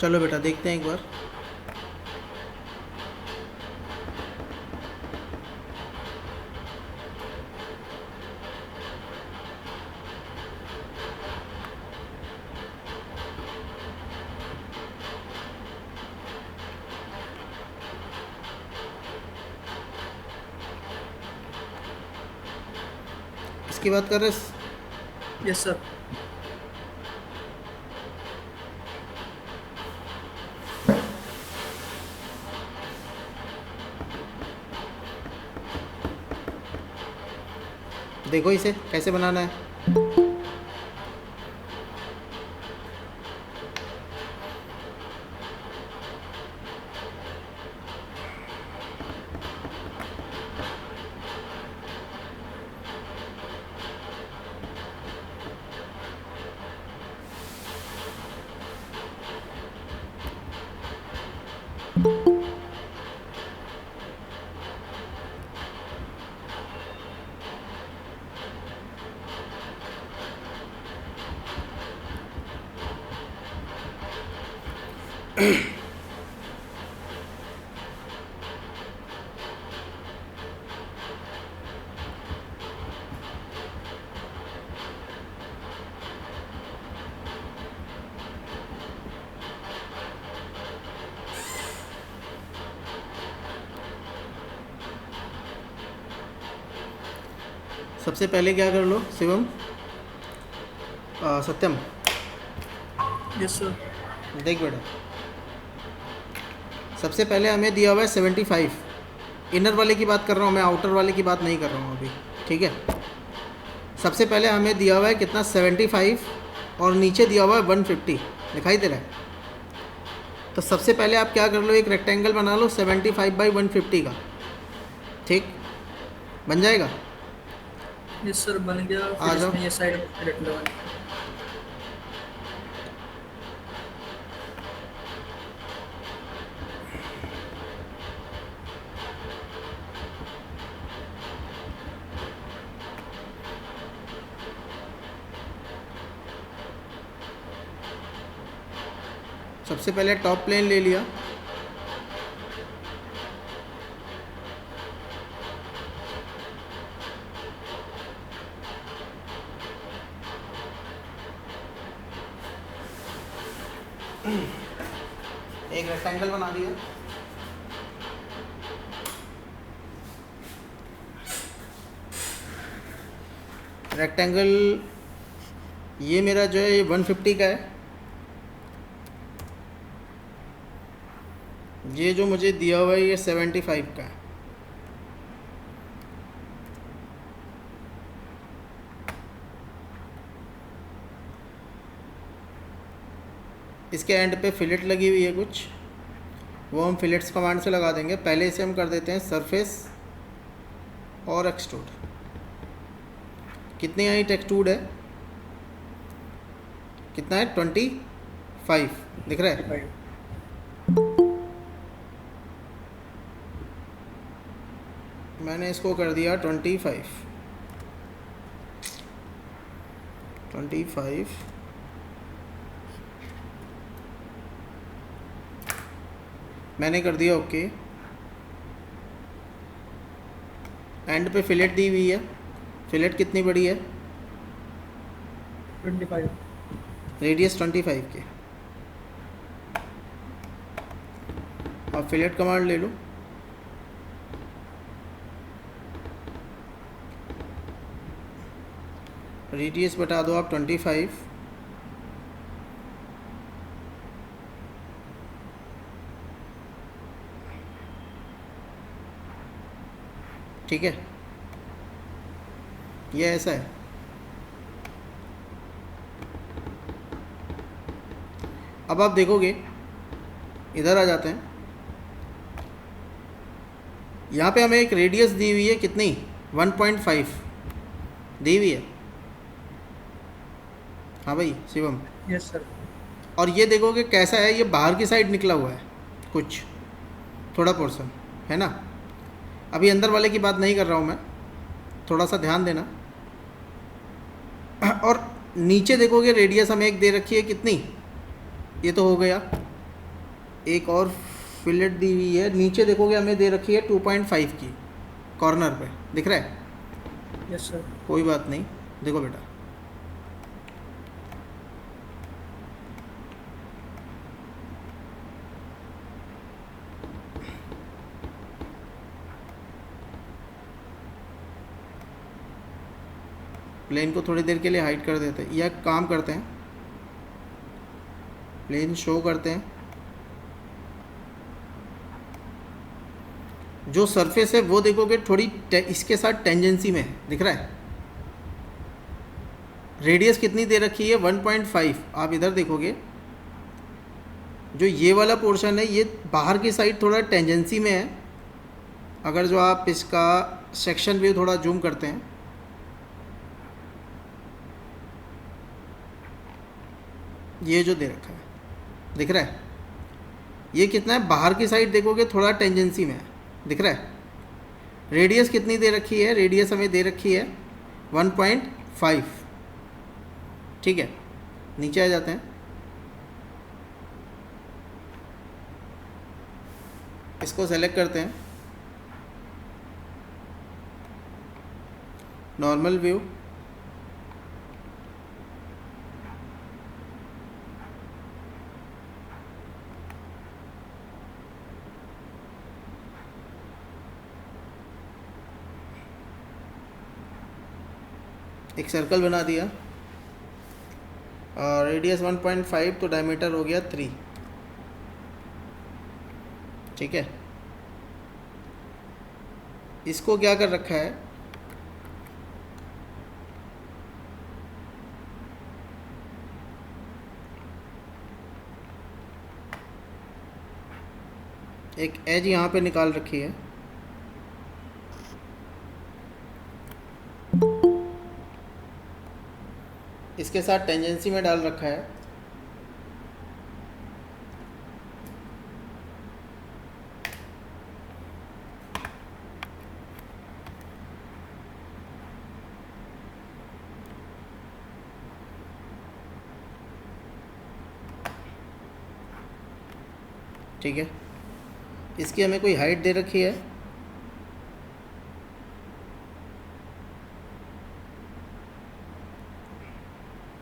चलो बेटा देखते हैं एक बार। इसकी बात कर रहे यस सर। देखो इसे कैसे बनाना है। सबसे पहले क्या कर लो शिवम, सत्यम, यस सर। देख बेटा, सबसे पहले हमें दिया हुआ है 75। इनर वाले की बात कर रहा हूँ मैं, आउटर वाले की बात नहीं कर रहा हूँ अभी, ठीक है। सबसे पहले हमें दिया हुआ है कितना, 75, और नीचे दिया हुआ है 150, दिखाई दे रहा है। तो सबसे पहले आप क्या कर लो, एक रेक्टेंगल बना लो 75/150 का, ठीक, बन जाएगा। यस सर बन गया। आ फिर जाओ। इसमें ये साइड रख लो। सबसे पहले टॉप प्लेन ले लिया, एक रेक्टेंगल बना दिया, रेक्टेंगल ये मेरा जो है ये 150 का है। ये जो मुझे दिया हुआ है ये 75 का है। इसके एंड पे फिलेट लगी हुई है कुछ, वो हम फिलेट्स कमांड से लगा देंगे। पहले इसे हम कर देते हैं सरफेस और एक्सट्रूड। कितनी हाइट एक्सट्रूड है, कितना है, 25 दिख रहा है। मैंने इसको कर दिया 25। मैंने कर दिया ओके। एंड पे फिलेट दी हुई है, फिलेट कितनी बड़ी है, 25। रेडियस 25 के। अब फिलेट कमांड ले लो, रेडियस बता दो आप 25, ठीक है। ये ऐसा है। अब आप देखोगे, इधर आ जाते हैं, यहाँ पे हमें एक रेडियस दी हुई है कितनी, 1.5 दी हुई है। हाँ भाई शिवम, यस सर। और ये देखोगे कैसा है, ये बाहर की साइड निकला हुआ है कुछ, थोड़ा पोर्शन, है ना। अभी अंदर वाले की बात नहीं कर रहा हूँ मैं, थोड़ा सा ध्यान देना। और नीचे देखोगे रेडियस हमें एक दे रखी है कितनी, ये तो हो गया। एक और फिलेट दी हुई है, नीचे देखोगे हमें दे रखी है 2.5 की, कॉर्नर पे दिख रहा है। Yes sir. कोई बात नहीं, देखो बेटा, प्लेन को थोड़ी देर के लिए हाइड कर देते हैं, या काम करते हैं, प्लेन शो करते हैं। जो सरफेस है वो देखोगे थोड़ी इसके साथ टेंजेंसी में है, दिख रहा है। रेडियस कितनी दे रखी है 1.5। आप इधर देखोगे जो ये वाला पोर्शन है ये बाहर की साइड थोड़ा टेंजेंसी में है। अगर जो आप इसका सेक्शन व्यू थोड़ा जूम करते हैं, ये जो दे रखा है दिख रहा है, ये कितना है, बाहर की साइड देखोगे थोड़ा टेंजेंसी में है, दिख रहा है। रेडियस कितनी दे रखी है, रेडियस हमें दे रखी है 1.5। ठीक है, नीचे आ जाते हैं। इसको सेलेक्ट करते हैं, नॉर्मल व्यू, एक सर्कल बना दिया, और रेडियस 1.5 तो डायमीटर हो गया 3। ठीक है, इसको क्या कर रखा है, एक एज यहाँ पे निकाल रखी है, इसके साथ टेंजेंसी में डाल रखा है। ठीक है, इसकी हमें कोई हाइट दे रखी है,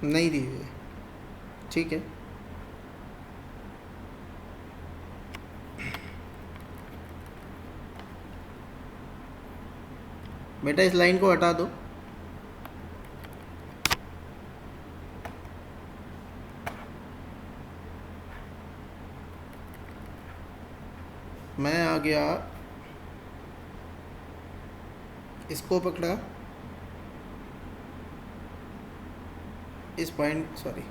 नहीं दी हुई है। ठीक है, बेटा इस लाइन को हटा दो। मैं आ गया, इसको पकड़ा, इस पॉइंट, सॉरी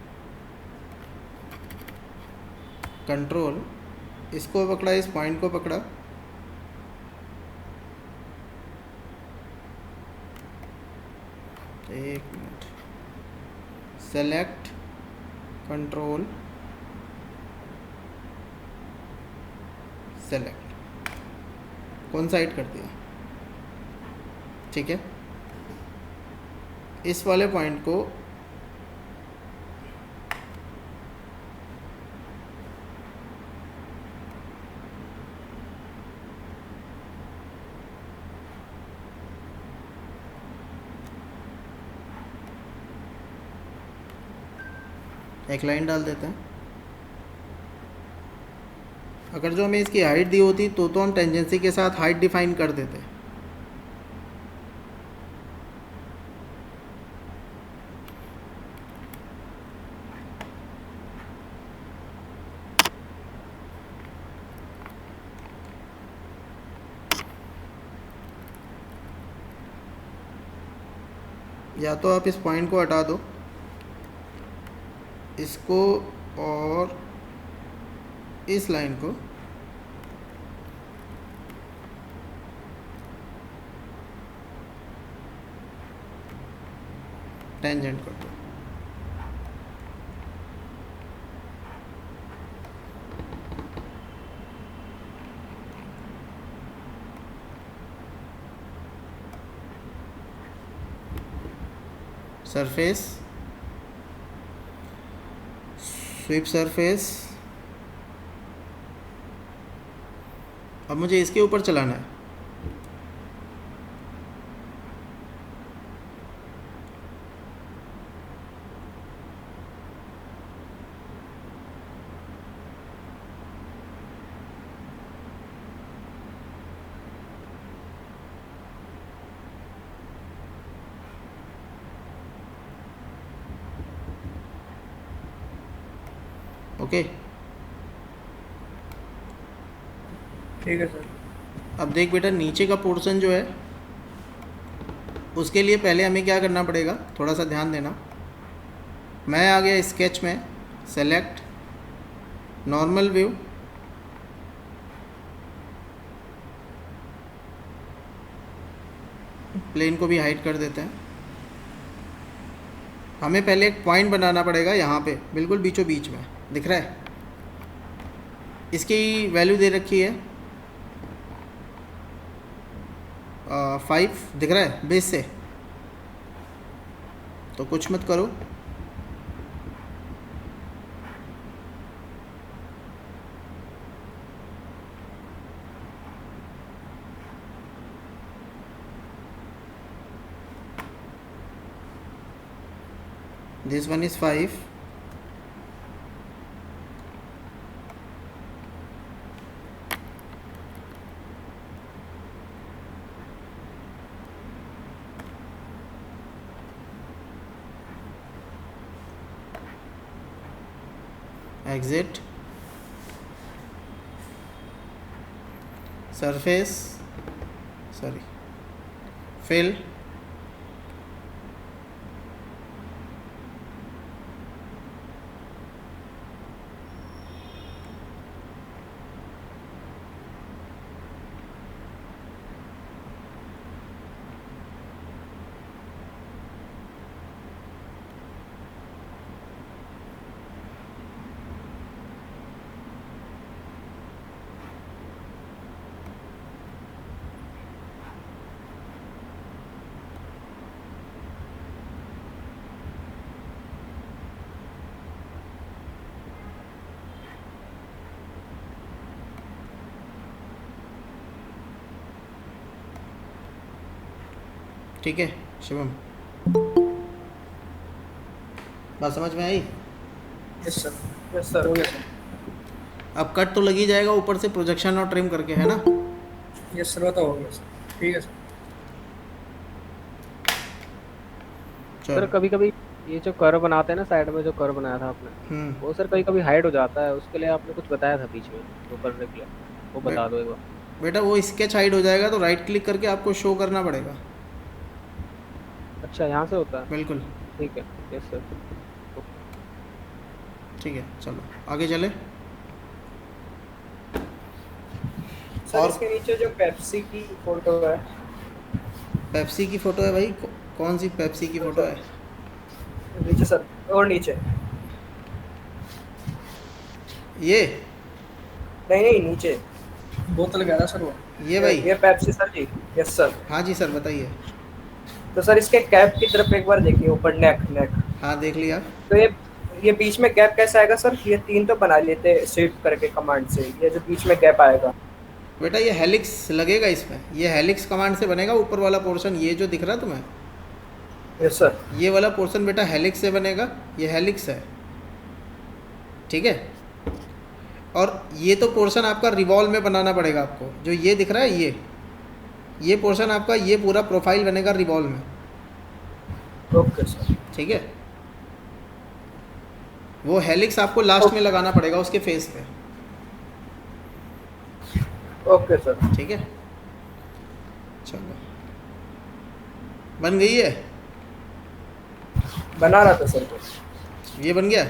कंट्रोल, इसको पकड़ा, इस पॉइंट को पकड़ा, एक मिनट, सेलेक्ट, कंट्रोल, सेलेक्ट, कौन सा हाइड कर दिया। ठीक है, इस वाले पॉइंट को एक लाइन डाल देते हैं। अगर जो हमें इसकी हाइट दी होती तो हम टेंजेंसी के साथ हाइट डिफाइन कर देते। या तो आप इस पॉइंट को हटा दो, इसको और इस लाइन को टेंजेंट कर दो। Surface, sweep surface. अब मुझे इसके ऊपर चलाना है। ओके, ठीक है सर। अब देख बेटा, नीचे का पोर्शन जो है उसके लिए पहले हमें क्या करना पड़ेगा, थोड़ा सा ध्यान देना। मैं आ गया स्केच में, सेलेक्ट, नॉर्मल व्यू, प्लेन को भी हाइड कर देते हैं। हमें पहले एक पॉइंट बनाना पड़ेगा यहाँ पे, बिल्कुल बीचों बीच में, दिख रहा है। इसकी वैल्यू दे रखी है 5, दिख रहा है बेस से, तो कुछ मत करो। This one is 5. Exit, surface, sorry, fill, ठीक है शिवम, बात समझ में आई? Yes sir. Yes sir. हो गया सर। अब कट तो लगी जाएगा ऊपर से प्रोजेक्शन और ट्रिम करके, है ना? यस सर, वो तो हो गया सर। ठीक है सर। सर चलो। कभी कभी ये जो कर्व बनाते हैं ना, साइड में जो कर्व बनाया था आपने, वो सर कभी कभी हाइड हो जाता है, उसके लिए आपने कुछ बताया था बीच में वो करने के लिए, वो बता दो एक बार। बेटा वो स्केच हाइड हो जाएगा तो राइट क्लिक करके आपको शो करना पड़ेगा। अच्छा, यहाँ से होता है। बिल्कुल ठीक है। Yes sir. ठीक है, चलो आगे चले। सर और इसके नीचे जो पेप्सी की फोटो है, पेप्सी की फ़ोटो है भाई? कौन सी पेप्सी की फ़ोटो है? नीचे सर, और नीचे ये नहीं नहीं नीचे बोतल कह रहा सर वो। ये भाई? ये Pepsi sir ji. Yes sir. हाँ जी सर, बताइए। तो सर इसके कैप की तरफ एक बार देखिए, ऊपर नेक नेक। हाँ देख लिया। तो ये बीच में गैप कैसे आएगा सर? ये 3 तो बना लेते शिफ्ट करके कमांड से, ये जो बीच में गैप आएगा। बेटा ये हेलिक्स लगेगा इसमें, ये हेलिक्स कमांड से बनेगा। ऊपर वाला पोर्शन ये जो दिख रहा है तुम्हें, यस सर। ये वाला पोर्शन बेटा हेलिक्स से बनेगा, ये हेलिक्स है, ठीक है। और ये तो पोर्शन आपका रिवॉल्व में बनाना पड़ेगा आपको। जो ये दिख रहा है, ये पोर्शन आपका, ये पूरा प्रोफाइल बनेगा रिवॉल्व में, ओके सर। ठीक है। वो हेलिक्स आपको लास्ट में लगाना पड़ेगा उसके फेस पे, ओके सर। ठीक है। चलो, बन गई है? बना रहा था सर वो। ये बन गया?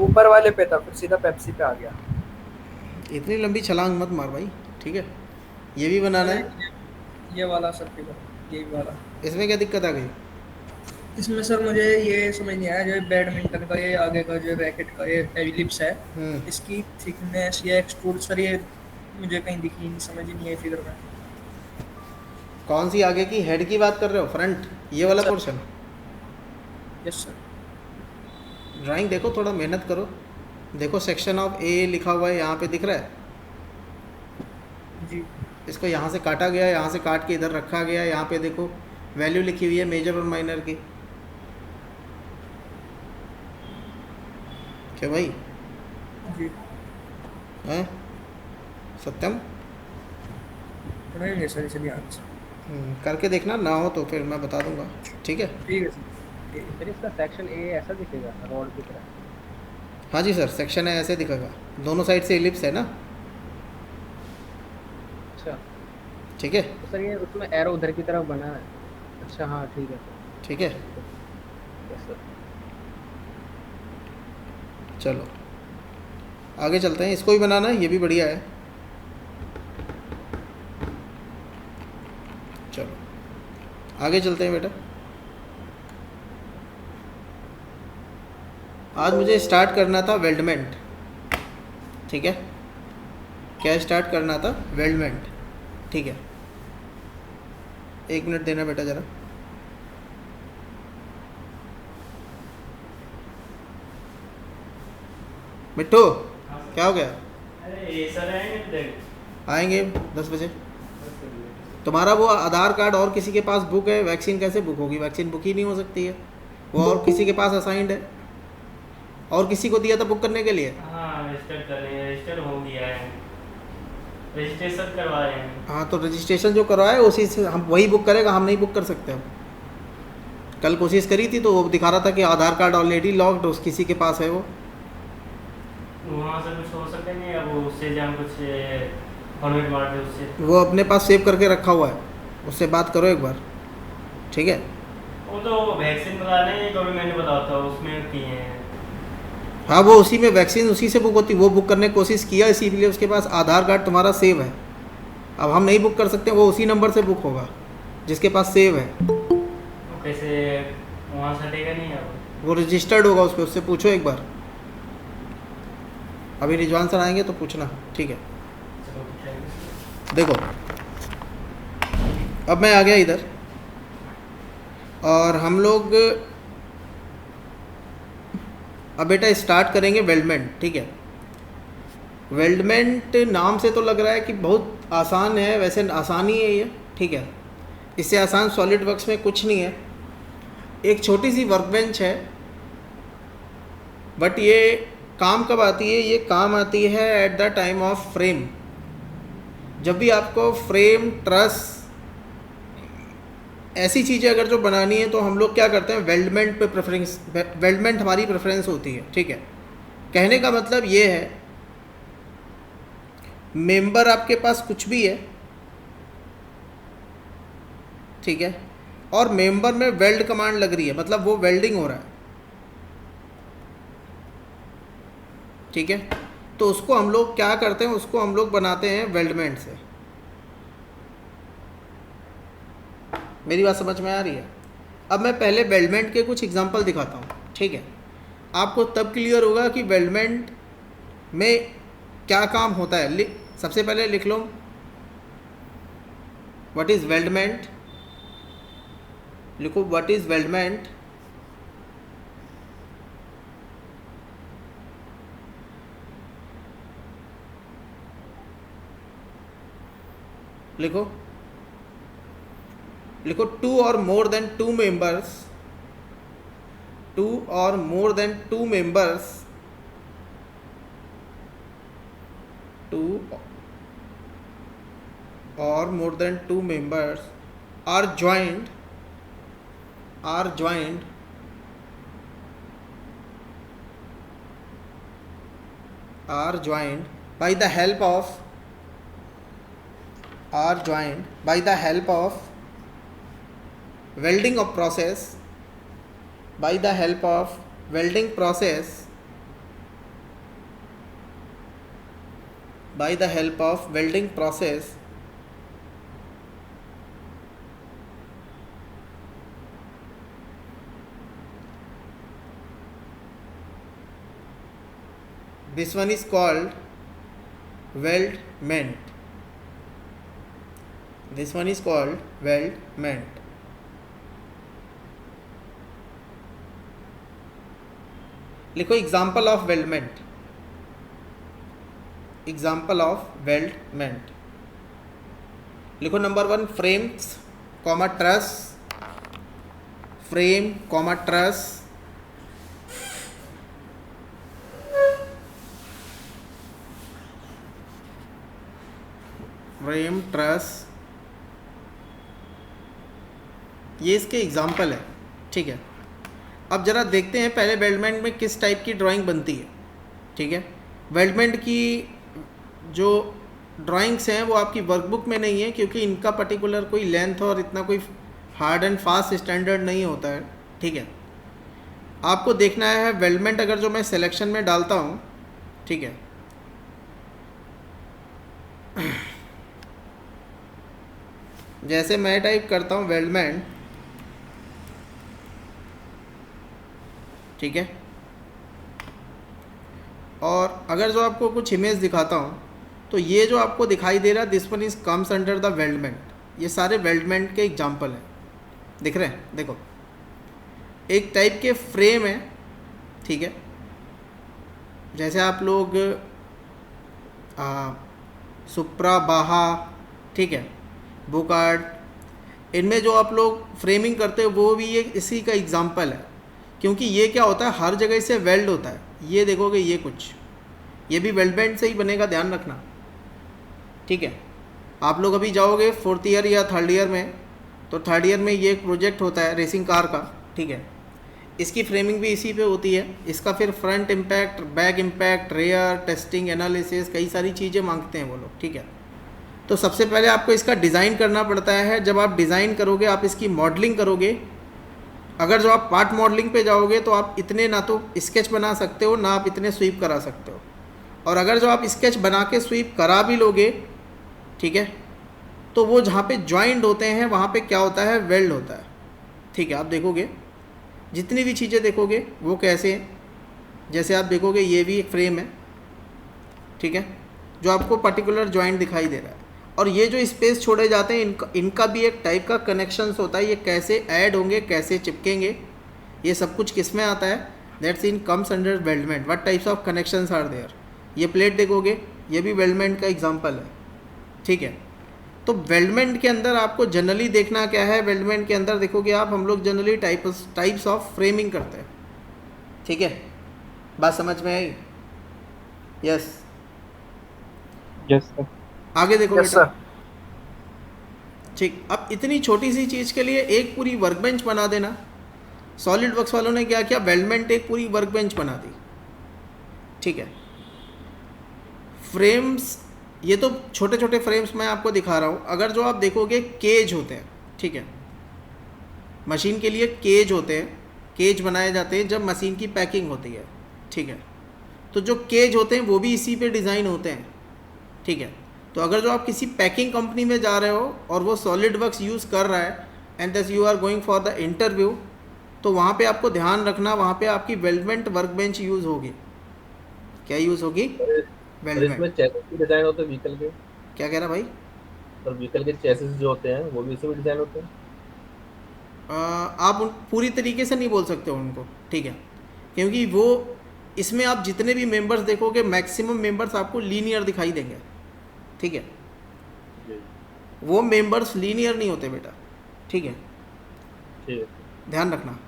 ऊपर वाले पे था, फिर सीधा पेप्सी पे आ गया। इतनी लंबी छलांग मत मार भाई, ठीक है। ये भी बनाना है। ये वाला सर फिगर, ये वाला। इसमें क्या दिक्कत आ गई? इसमें सर मुझे ये समझ नहीं आया, जो बैडमिंटन का ये आगे का जो रैकेट का ये एलिप्स है, इसकी थिकनेस या एक्सट्रूड सर, ये मुझे कहीं दिखी नहीं, समझ ही नहीं आई फिगर में। कौन सी आगे की, हेड की बात कर रहे हो, फ्रंट, ये वाला पोर्शन? Yes sir. ड्राइंग देखो, थोड़ा मेहनत करो। देखो सेक्शन ऑफ ए लिखा हुआ है यहाँ पे, दिख रहा है? जी इसको यहाँ से काटा गया, यहाँ से काट के इधर रखा गया। यहाँ पे देखो वैल्यू लिखी हुई है मेजर और माइनर की। क्या भाई जी हैं सत्यम? पढ़ाएंगे सर इसे ध्यान से। करके देखना, ना हो तो फिर मैं बता दूंगा, ठीक है? ठीक है सर। ठीक है। फिर इसका सेक्शन ए ऐसा दिखेगा रॉड की तरह? हाँ जी सर, सेक्शन है ऐसे दिखेगा, दोनों साइड से इलिप्स है ना, अच्छा, ठीक है? तो सर ये उसमें एरो उधर की तरफ बना है। अच्छा हाँ ठीक है सर। ठीक है, यस सर। चलो आगे चलते हैं। इसको भी बनाना है, ये भी बढ़िया है। चलो आगे चलते हैं बेटा। आज मुझे स्टार्ट करना था वेल्डमेंट, ठीक है? क्या स्टार्ट करना था? वेल्डमेंट, ठीक है? 1 मिनट देना बेटा ज़रा। मिट्टू क्या हो गया? अरे ये सर आएंगे तो आएंगे 10 बजे। तुम्हारा वो आधार कार्ड और किसी के पास बुक है, वैक्सीन कैसे बुक होगी? वैक्सीन बुक ही नहीं हो सकती है, वो और किसी के पास असाइंड है, और किसी को दिया था बुक करने के लिए। हाँ रजिस्टर कर रहे हैं, रजिस्टर हो गया है, रजिस्ट्रेशन करवाए हैं। हाँ तो रजिस्ट्रेशन जो करवाया है उसी से हम, वही बुक करेगा, हम नहीं बुक कर सकते। अब कल कोशिश करी थी तो वो दिखा रहा था कि आधार कार्ड ऑलरेडी लॉक्ड, उस किसी के पास है वो। वहाँ से कुछ हो सके नहीं, अब उससे जहाँ कुछ फॉर्मेट मार दे उससे। वो अपने पास सेव करके रखा हुआ है, उससे बात करो एक बार, ठीक है? वो तो वैक्सीन बताने गवर्नमेंट बताता है, उसमें किए हैं। हाँ वो उसी में वैक्सीन उसी से बुक होती, वो बुक करने की कोशिश किया, इसीलिए उसके पास आधार कार्ड तुम्हारा सेव है। अब हम नहीं बुक कर सकते, वो उसी नंबर से बुक होगा जिसके पास सेव है। वो कैसे वहाँ से हटेगा नहीं अब? वो रजिस्टर्ड होगा उस पर, उससे पूछो एक बार। अभी रिजवान सर आएंगे तो पूछना, ठीक है? चलो पूछेंगे। देखो अब मैं आ गया इधर, और हम लोग अब बेटा स्टार्ट करेंगे वेल्डमेंट, ठीक है? वेल्डमेंट नाम से तो लग रहा है कि बहुत आसान है, वैसे आसान ही है ये, ठीक है? इससे आसान सॉलिड वर्क्स में कुछ नहीं है। एक छोटी सी वर्कबेंच है, बट ये काम कब आती है? ये काम आती है at the time of frame. जब भी आपको फ्रेम, ट्रस, ऐसी चीज़ें अगर जो बनानी है तो हम लोग क्या करते हैं? वेल्डमेंट पे प्रेफरेंस, वेल्डमेंट हमारी प्रेफरेंस होती है, ठीक है? कहने का मतलब ये है, मेंबर आपके पास कुछ भी है, ठीक है? और मेंबर में वेल्ड कमांड लग रही है, मतलब वो वेल्डिंग हो रहा है, ठीक है? तो उसको हम लोग क्या करते हैं? उसको हम लोग बनाते हैं वेल्डमेंट से। मेरी बात समझ में आ रही है? अब मैं पहले वेल्डमेंट के कुछ एग्जांपल दिखाता हूँ, ठीक है? आपको तब क्लियर होगा कि वेल्डमेंट में क्या काम होता है। सबसे पहले लिख लो, व्हाट इज़ वेल्डमेंट। लिखो व्हाट इज़ वेल्डमेंट। लिखो लिखो 2 or more than 2 members, 2 or more than 2 members, 2 or more than 2 members are joined by the help of welding process, by the help of welding process, by the help of welding process, this one is called weldment, this one is called weldment. लिखो example of weldment, example of weldment. लिखो number 1 frames comma truss, frame comma truss, frame truss, ये इसके example है। ठीक है, अब ज़रा देखते हैं पहले वेल्डमेंट में किस टाइप की ड्राइंग बनती है। ठीक है, वेल्डमेंट की जो ड्राइंग्स हैं वो आपकी वर्कबुक में नहीं है, क्योंकि इनका पर्टिकुलर कोई लेंथ और इतना कोई हार्ड एंड फास्ट स्टैंडर्ड नहीं होता है। ठीक है, आपको देखना है वेल्डमेंट अगर जो मैं सिलेक्शन में डालता हूँ, ठीक है, जैसे मैं टाइप करता हूँ वेल्डमेंट, ठीक है, और अगर जो आपको कुछ इमेज दिखाता हूँ तो ये जो आपको दिखाई दे रहा है this one is comes under the weldment. ये सारे वेल्डमेंट के एग्जाम्पल हैं, दिख रहे हैं? देखो एक टाइप के फ्रेम है, ठीक है, जैसे आप लोग सुप्रा, बाहा, ठीक है, बुकार्ड, इनमें जो आप लोग फ्रेमिंग करते हो वो भी ये इसी का एग्जाम्पल है। क्योंकि ये क्या होता है, हर जगह से वेल्ड होता है। ये देखोगे ये कुछ, ये भी वेल्डमेंट से ही बनेगा, ध्यान रखना। ठीक है, आप लोग अभी जाओगे 4th ईयर या 3rd ईयर में, तो 3rd ईयर में ये एक प्रोजेक्ट होता है रेसिंग कार का। ठीक है, इसकी फ्रेमिंग भी इसी पे होती है। इसका फिर front impact, back impact, rear, testing, analysis, कई सारी चीज़ें मांगते हैं वो लोग। ठीक है, तो सबसे पहले आपको इसका डिज़ाइन करना पड़ता है। जब आप डिज़ाइन करोगे, आप इसकी मॉडलिंग करोगे। अगर जो आप पार्ट मॉडलिंग पे जाओगे तो आप इतने ना तो स्केच बना सकते हो, ना आप इतने स्वीप करा सकते हो। और अगर जो आप स्केच बना के स्वीप करा भी लोगे, ठीक है, तो वो जहाँ पे जॉइंट होते हैं वहाँ पे क्या होता है, वेल्ड होता है। ठीक है, आप देखोगे जितनी भी चीज़ें देखोगे वो कैसे हैं, जैसे आप देखोगे ये भी एक फ्रेम है, ठीक है, जो आपको पर्टिकुलर जॉइंट दिखाई दे रहा है। और ये जो स्पेस छोड़े जाते हैं इनका भी एक टाइप का कनेक्शंस होता है। ये कैसे ऐड होंगे, कैसे चिपकेंगे, ये सब कुछ किस में आता है, that's in comes under weldment. What types of connections are there. ये प्लेट देखोगे, ये भी वेल्डमेंट का एग्जांपल है। ठीक है, तो वेल्डमेंट के अंदर आपको जनरली देखना क्या है, वेल्डमेंट के अंदर देखोगे आप, हम लोग जनरली टाइप्स ऑफ फ्रेमिंग करते हैं। ठीक है, बात समझ में आई? Yes yes sir. आगे देखो Yes, बेटा। sir. ठीक, अब इतनी छोटी सी चीज़ के लिए एक पूरी वर्कबेंच बना देना। सॉलिड वर्क्स वालों ने क्या किया, वेल्डमेंट एक पूरी वर्कबेंच बना दी। ठीक है, फ्रेम्स, ये तो छोटे छोटे फ्रेम्स मैं आपको दिखा रहा हूँ। अगर जो आप देखोगे केज होते हैं, ठीक है, मशीन के लिए केज होते हैं, केज बनाए जाते हैं जब मशीन की पैकिंग होती है। ठीक है, तो जो केज होते हैं वो भी इसी पे डिज़ाइन होते हैं। ठीक है, तो अगर जो आप किसी पैकिंग कंपनी में जा रहे हो और वो सॉलिड वर्क्स यूज़ कर रहा है and thus you are going for the interview, तो वहाँ पे आपको ध्यान रखना, वहाँ पे आपकी वेल्डमेंट वर्कबेंच यूज़ होगी। क्या यूज़ होगी? वेल्डमेंट। इसमें चेसिस भी डिजाइन होते हैं व्हीकल के, क्या कह रहा भाई? और व्हीकल के चेसिस जो होते हैं वो भी इसी में डिजाइन होते हैं। आप पूरी तरीके से नहीं बोल सकते हो उनको, ठीक है, क्योंकि वो इसमें आप जितने भी मेंबर्स देखोगे मैक्सिमम मेंबर्स आपको लीनियर दिखाई देंगे। ठीक है, वो मेंबर्स लीनियर नहीं होते बेटा। ठीक है, ठीक है, ध्यान रखना,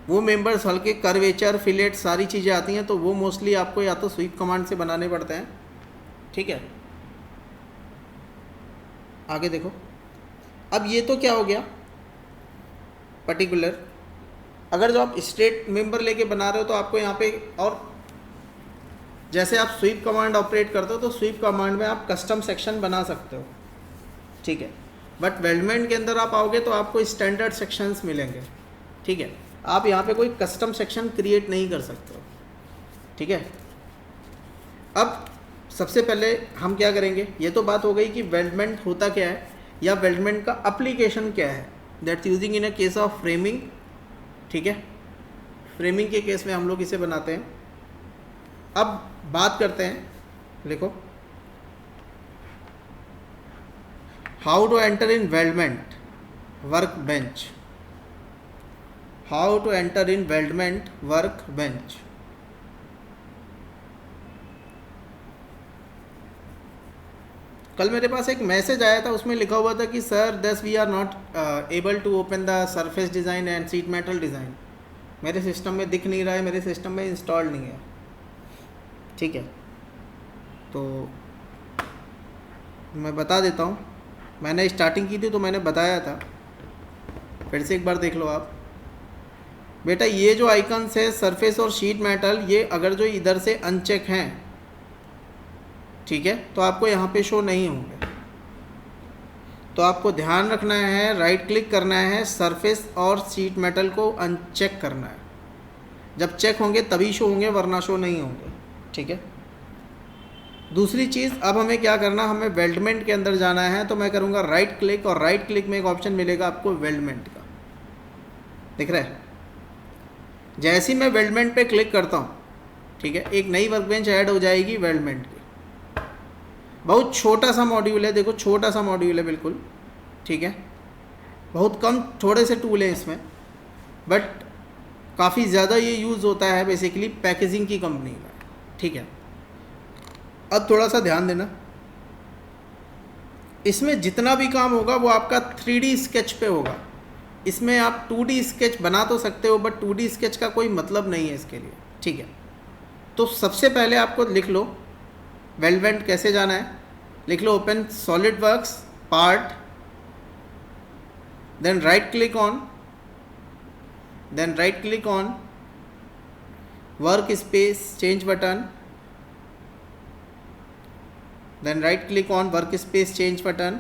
वो मेंबर्स हल्के कर्वेचर, फिलेट, सारी चीज़ें आती हैं, तो वो मोस्टली आपको या तो स्वीप कमांड से बनाने पड़ते हैं। ठीक है, आगे देखो। अब ये तो क्या हो गया पर्टिकुलर। अगर जो आप स्ट्रेट मेंबर लेके बना रहे हो तो आपको यहाँ पे, और जैसे आप स्वीप कमांड ऑपरेट करते हो तो स्वीप कमांड में आप कस्टम सेक्शन बना सकते हो। ठीक है, बट वेल्डमेंट के अंदर आप आओगे तो आपको स्टैंडर्ड सेक्शंस मिलेंगे। ठीक है, आप यहाँ पे कोई कस्टम सेक्शन क्रिएट नहीं कर सकते हो। ठीक है, अब सबसे पहले हम क्या करेंगे, ये तो बात हो गई कि वेल्डमेंट होता क्या है या वेल्डमेंट का एप्लीकेशन क्या है, that's using in a case of framing. ठीक है, फ्रेमिंग के केस में हम लोग इसे बनाते हैं। अब बात करते हैं, देखो how to enter in weldment work bench, how to enter in weldment work bench. कल मेरे पास एक मैसेज आया था, उसमें लिखा हुआ था कि sir thus we are not able to open the surface design and sheet metal design. मेरे सिस्टम में दिख नहीं रहा है, मेरे सिस्टम में इंस्टॉल नहीं है। ठीक है, तो मैं बता देता हूँ, मैंने स्टार्टिंग की थी तो मैंने बताया था, फिर से एक बार देख लो आप। बेटा ये जो आइकन्स है सरफेस और शीट मेटल, ये अगर जो इधर से अनचेक हैं, ठीक है, तो आपको यहाँ पे शो नहीं होंगे। तो आपको ध्यान रखना है, राइट क्लिक करना है, सरफेस और शीट मेटल को अनचेक करना है। जब चेक होंगे तभी शो होंगे, वरना शो नहीं होंगे। ठीक है। दूसरी चीज़, अब हमें क्या करना, हमें वेल्डमेंट के अंदर जाना है। तो मैं करूँगा राइट क्लिक, और राइट क्लिक में एक ऑप्शन मिलेगा आपको वेल्डमेंट का, दिख रहा है। जैसे ही मैं वेल्डमेंट पे क्लिक करता हूँ, ठीक है, एक नई वर्कबेंच ऐड हो जाएगी वेल्डमेंट की। बहुत छोटा सा मॉड्यूल है, देखो छोटा सा मॉड्यूल है बिल्कुल, ठीक है, बहुत कम, थोड़े से टूल हैं इसमें, बट काफ़ी ज़्यादा ये यूज़ होता है बेसिकली पैकेजिंग की कंपनी में। ठीक है, अब थोड़ा सा ध्यान देना, इसमें जितना भी काम होगा वो आपका 3D स्केच पे होगा। इसमें आप 2D स्केच बना तो सकते हो, बट 2D स्केच का कोई मतलब नहीं है इसके लिए। ठीक है, तो सबसे पहले आपको लिख लो वेल्डमेंट कैसे जाना है। लिख लो open SolidWorks part, then right click on workspace change button, then right click on workspace change button,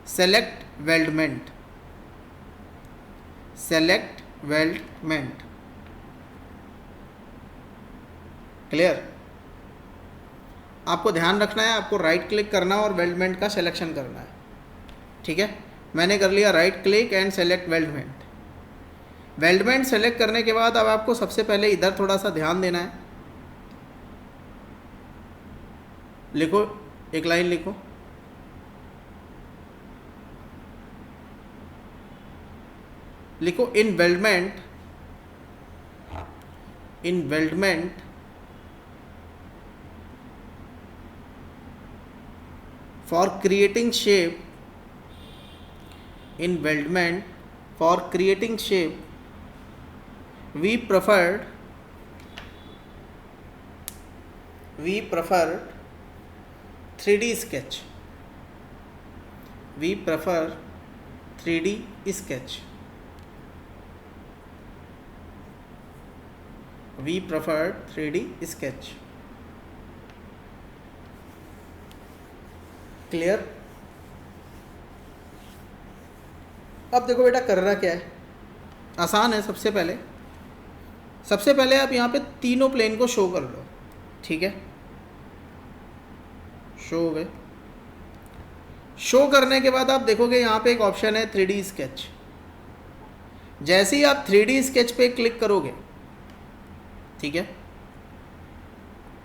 select weldment, clear. आपको ध्यान रखना है, आपको राइट क्लिक करना और वेल्डमेंट का सिलेक्शन करना है। ठीक है, मैंने कर लिया right click and select weldment. Weldment select करने के बाद अब आपको सबसे पहले इधर थोड़ा सा ध्यान देना है। लिखो, एक लाइन लिखो, in weldment for creating shape, we preferred 3D sketch. We prefer 3D sketch. We prefer 3D sketch. Clear. अब देखो बेटा करना क्या है, आसान है। सबसे पहले आप यहाँ पे तीनों प्लेन को शो कर लो। ठीक है, शो हो गए। शो करने के बाद आप देखोगे यहाँ पे एक ऑप्शन है 3D स्केच। जैसे ही आप 3D स्केच पे क्लिक करोगे, ठीक है,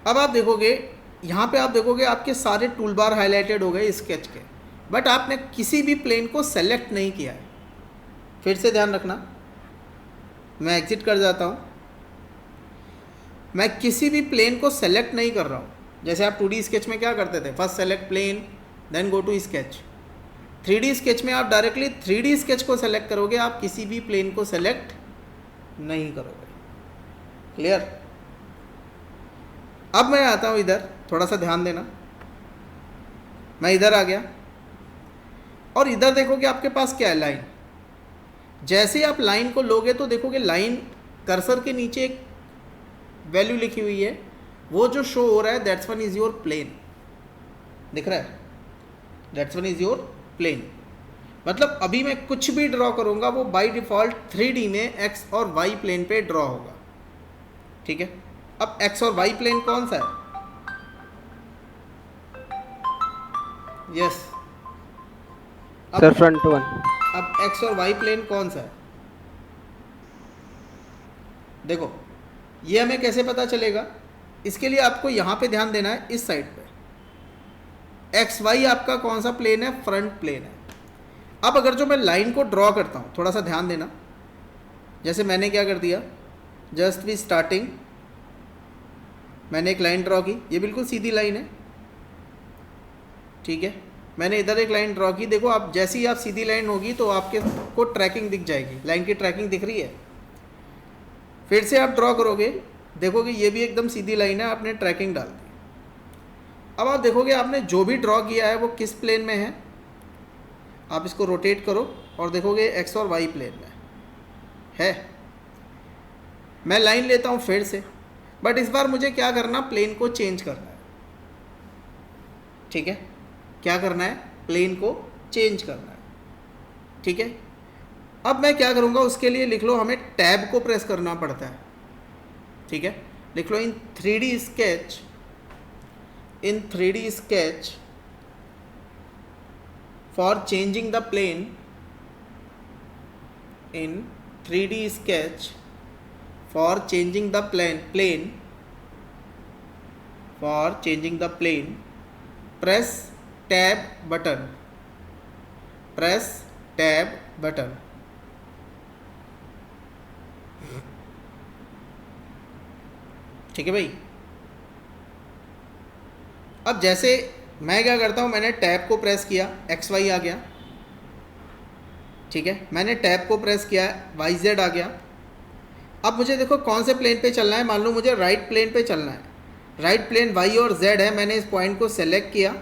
अब आप देखोगे यहाँ पे, आप देखोगे आपके सारे टूल बार हाईलाइटेड हो गए स्केच के, बट आपने किसी भी प्लेन को सेलेक्ट नहीं किया है। फिर से ध्यान रखना, मैं एग्जिट कर जाता हूँ, मैं किसी भी प्लेन को सेलेक्ट नहीं कर रहा हूँ। जैसे आप 2D स्केच में क्या करते थे, first select plane then go to sketch. 3D sketch में आप डायरेक्टली 3D स्केच को सेलेक्ट करोगे, आप किसी भी प्लेन को सेलेक्ट नहीं करोगे। क्लियर। अब मैं आता हूँ इधर, थोड़ा सा ध्यान देना, मैं इधर आ गया और इधर देखोगे आपके पास क्या है, लाइन। जैसे ही आप लाइन को लोगे तो देखोगे लाइन कर्सर के नीचे एक वैल्यू लिखी हुई है, वो जो शो हो रहा है that's one is your plane. दिख रहा है, that's one is your plane. मतलब अभी मैं कुछ भी ड्रॉ करूँगा वो बाय डिफ़ॉल्ट 3D में एक्स और वाई प्लेन पे ड्रॉ होगा। ठीक है, अब एक्स और वाई प्लेन कौन सा है? Yes, sir front one. अब एक्स और वाई प्लेन कौन सा है? देखो ये हमें कैसे पता चलेगा, इसके लिए आपको यहाँ पे ध्यान देना है, इस साइड पे। एक्स वाई आपका कौन सा प्लेन है, फ्रंट प्लेन है। अब अगर जो मैं लाइन को ड्रॉ करता हूँ, थोड़ा सा ध्यान देना, जैसे मैंने क्या कर दिया, जस्ट भी स्टार्टिंग मैंने एक लाइन ड्रॉ की, ये बिल्कुल सीधी लाइन है, ठीक है। मैंने इधर एक लाइन ड्रॉ की, देखो आप जैसी आप सीधी लाइन होगी तो आपके को ट्रैकिंग दिख जाएगी, लाइन की ट्रैकिंग दिख रही है। फिर से आप ड्रॉ करोगे, देखोगे ये भी एकदम सीधी लाइन है, आपने ट्रैकिंग डाल दी। अब आप देखोगे आपने जो भी ड्रॉ किया है वो किस प्लेन में है, आप इसको रोटेट करो और देखोगे एक्स और वाई प्लेन में है। मैं लाइन लेता हूँ फिर से, बट इस बार मुझे क्या करना, प्लेन को चेंज करना है, ठीक है। क्या करना है, प्लेन को चेंज करना है, ठीक है। अब मैं क्या करूँगा, उसके लिए लिख लो, हमें टैब को प्रेस करना पड़ता है, ठीक है। लिख लो इन 3D sketch, in 3D sketch for changing the plane, in 3D sketch for changing the plane for changing the plane, press tab button, press tab button, ठीक है भाई। अब जैसे मैं क्या करता हूँ, मैंने टैब को प्रेस किया, एक्स वाई आ गया, ठीक है। मैंने टैब को प्रेस किया, वाई जेड आ गया। अब मुझे देखो कौन से प्लेन पे चलना है, मान लो मुझे राइट प्लेन पे चलना है, राइट प्लेन वाई और जेड है। मैंने इस पॉइंट को सेलेक्ट किया,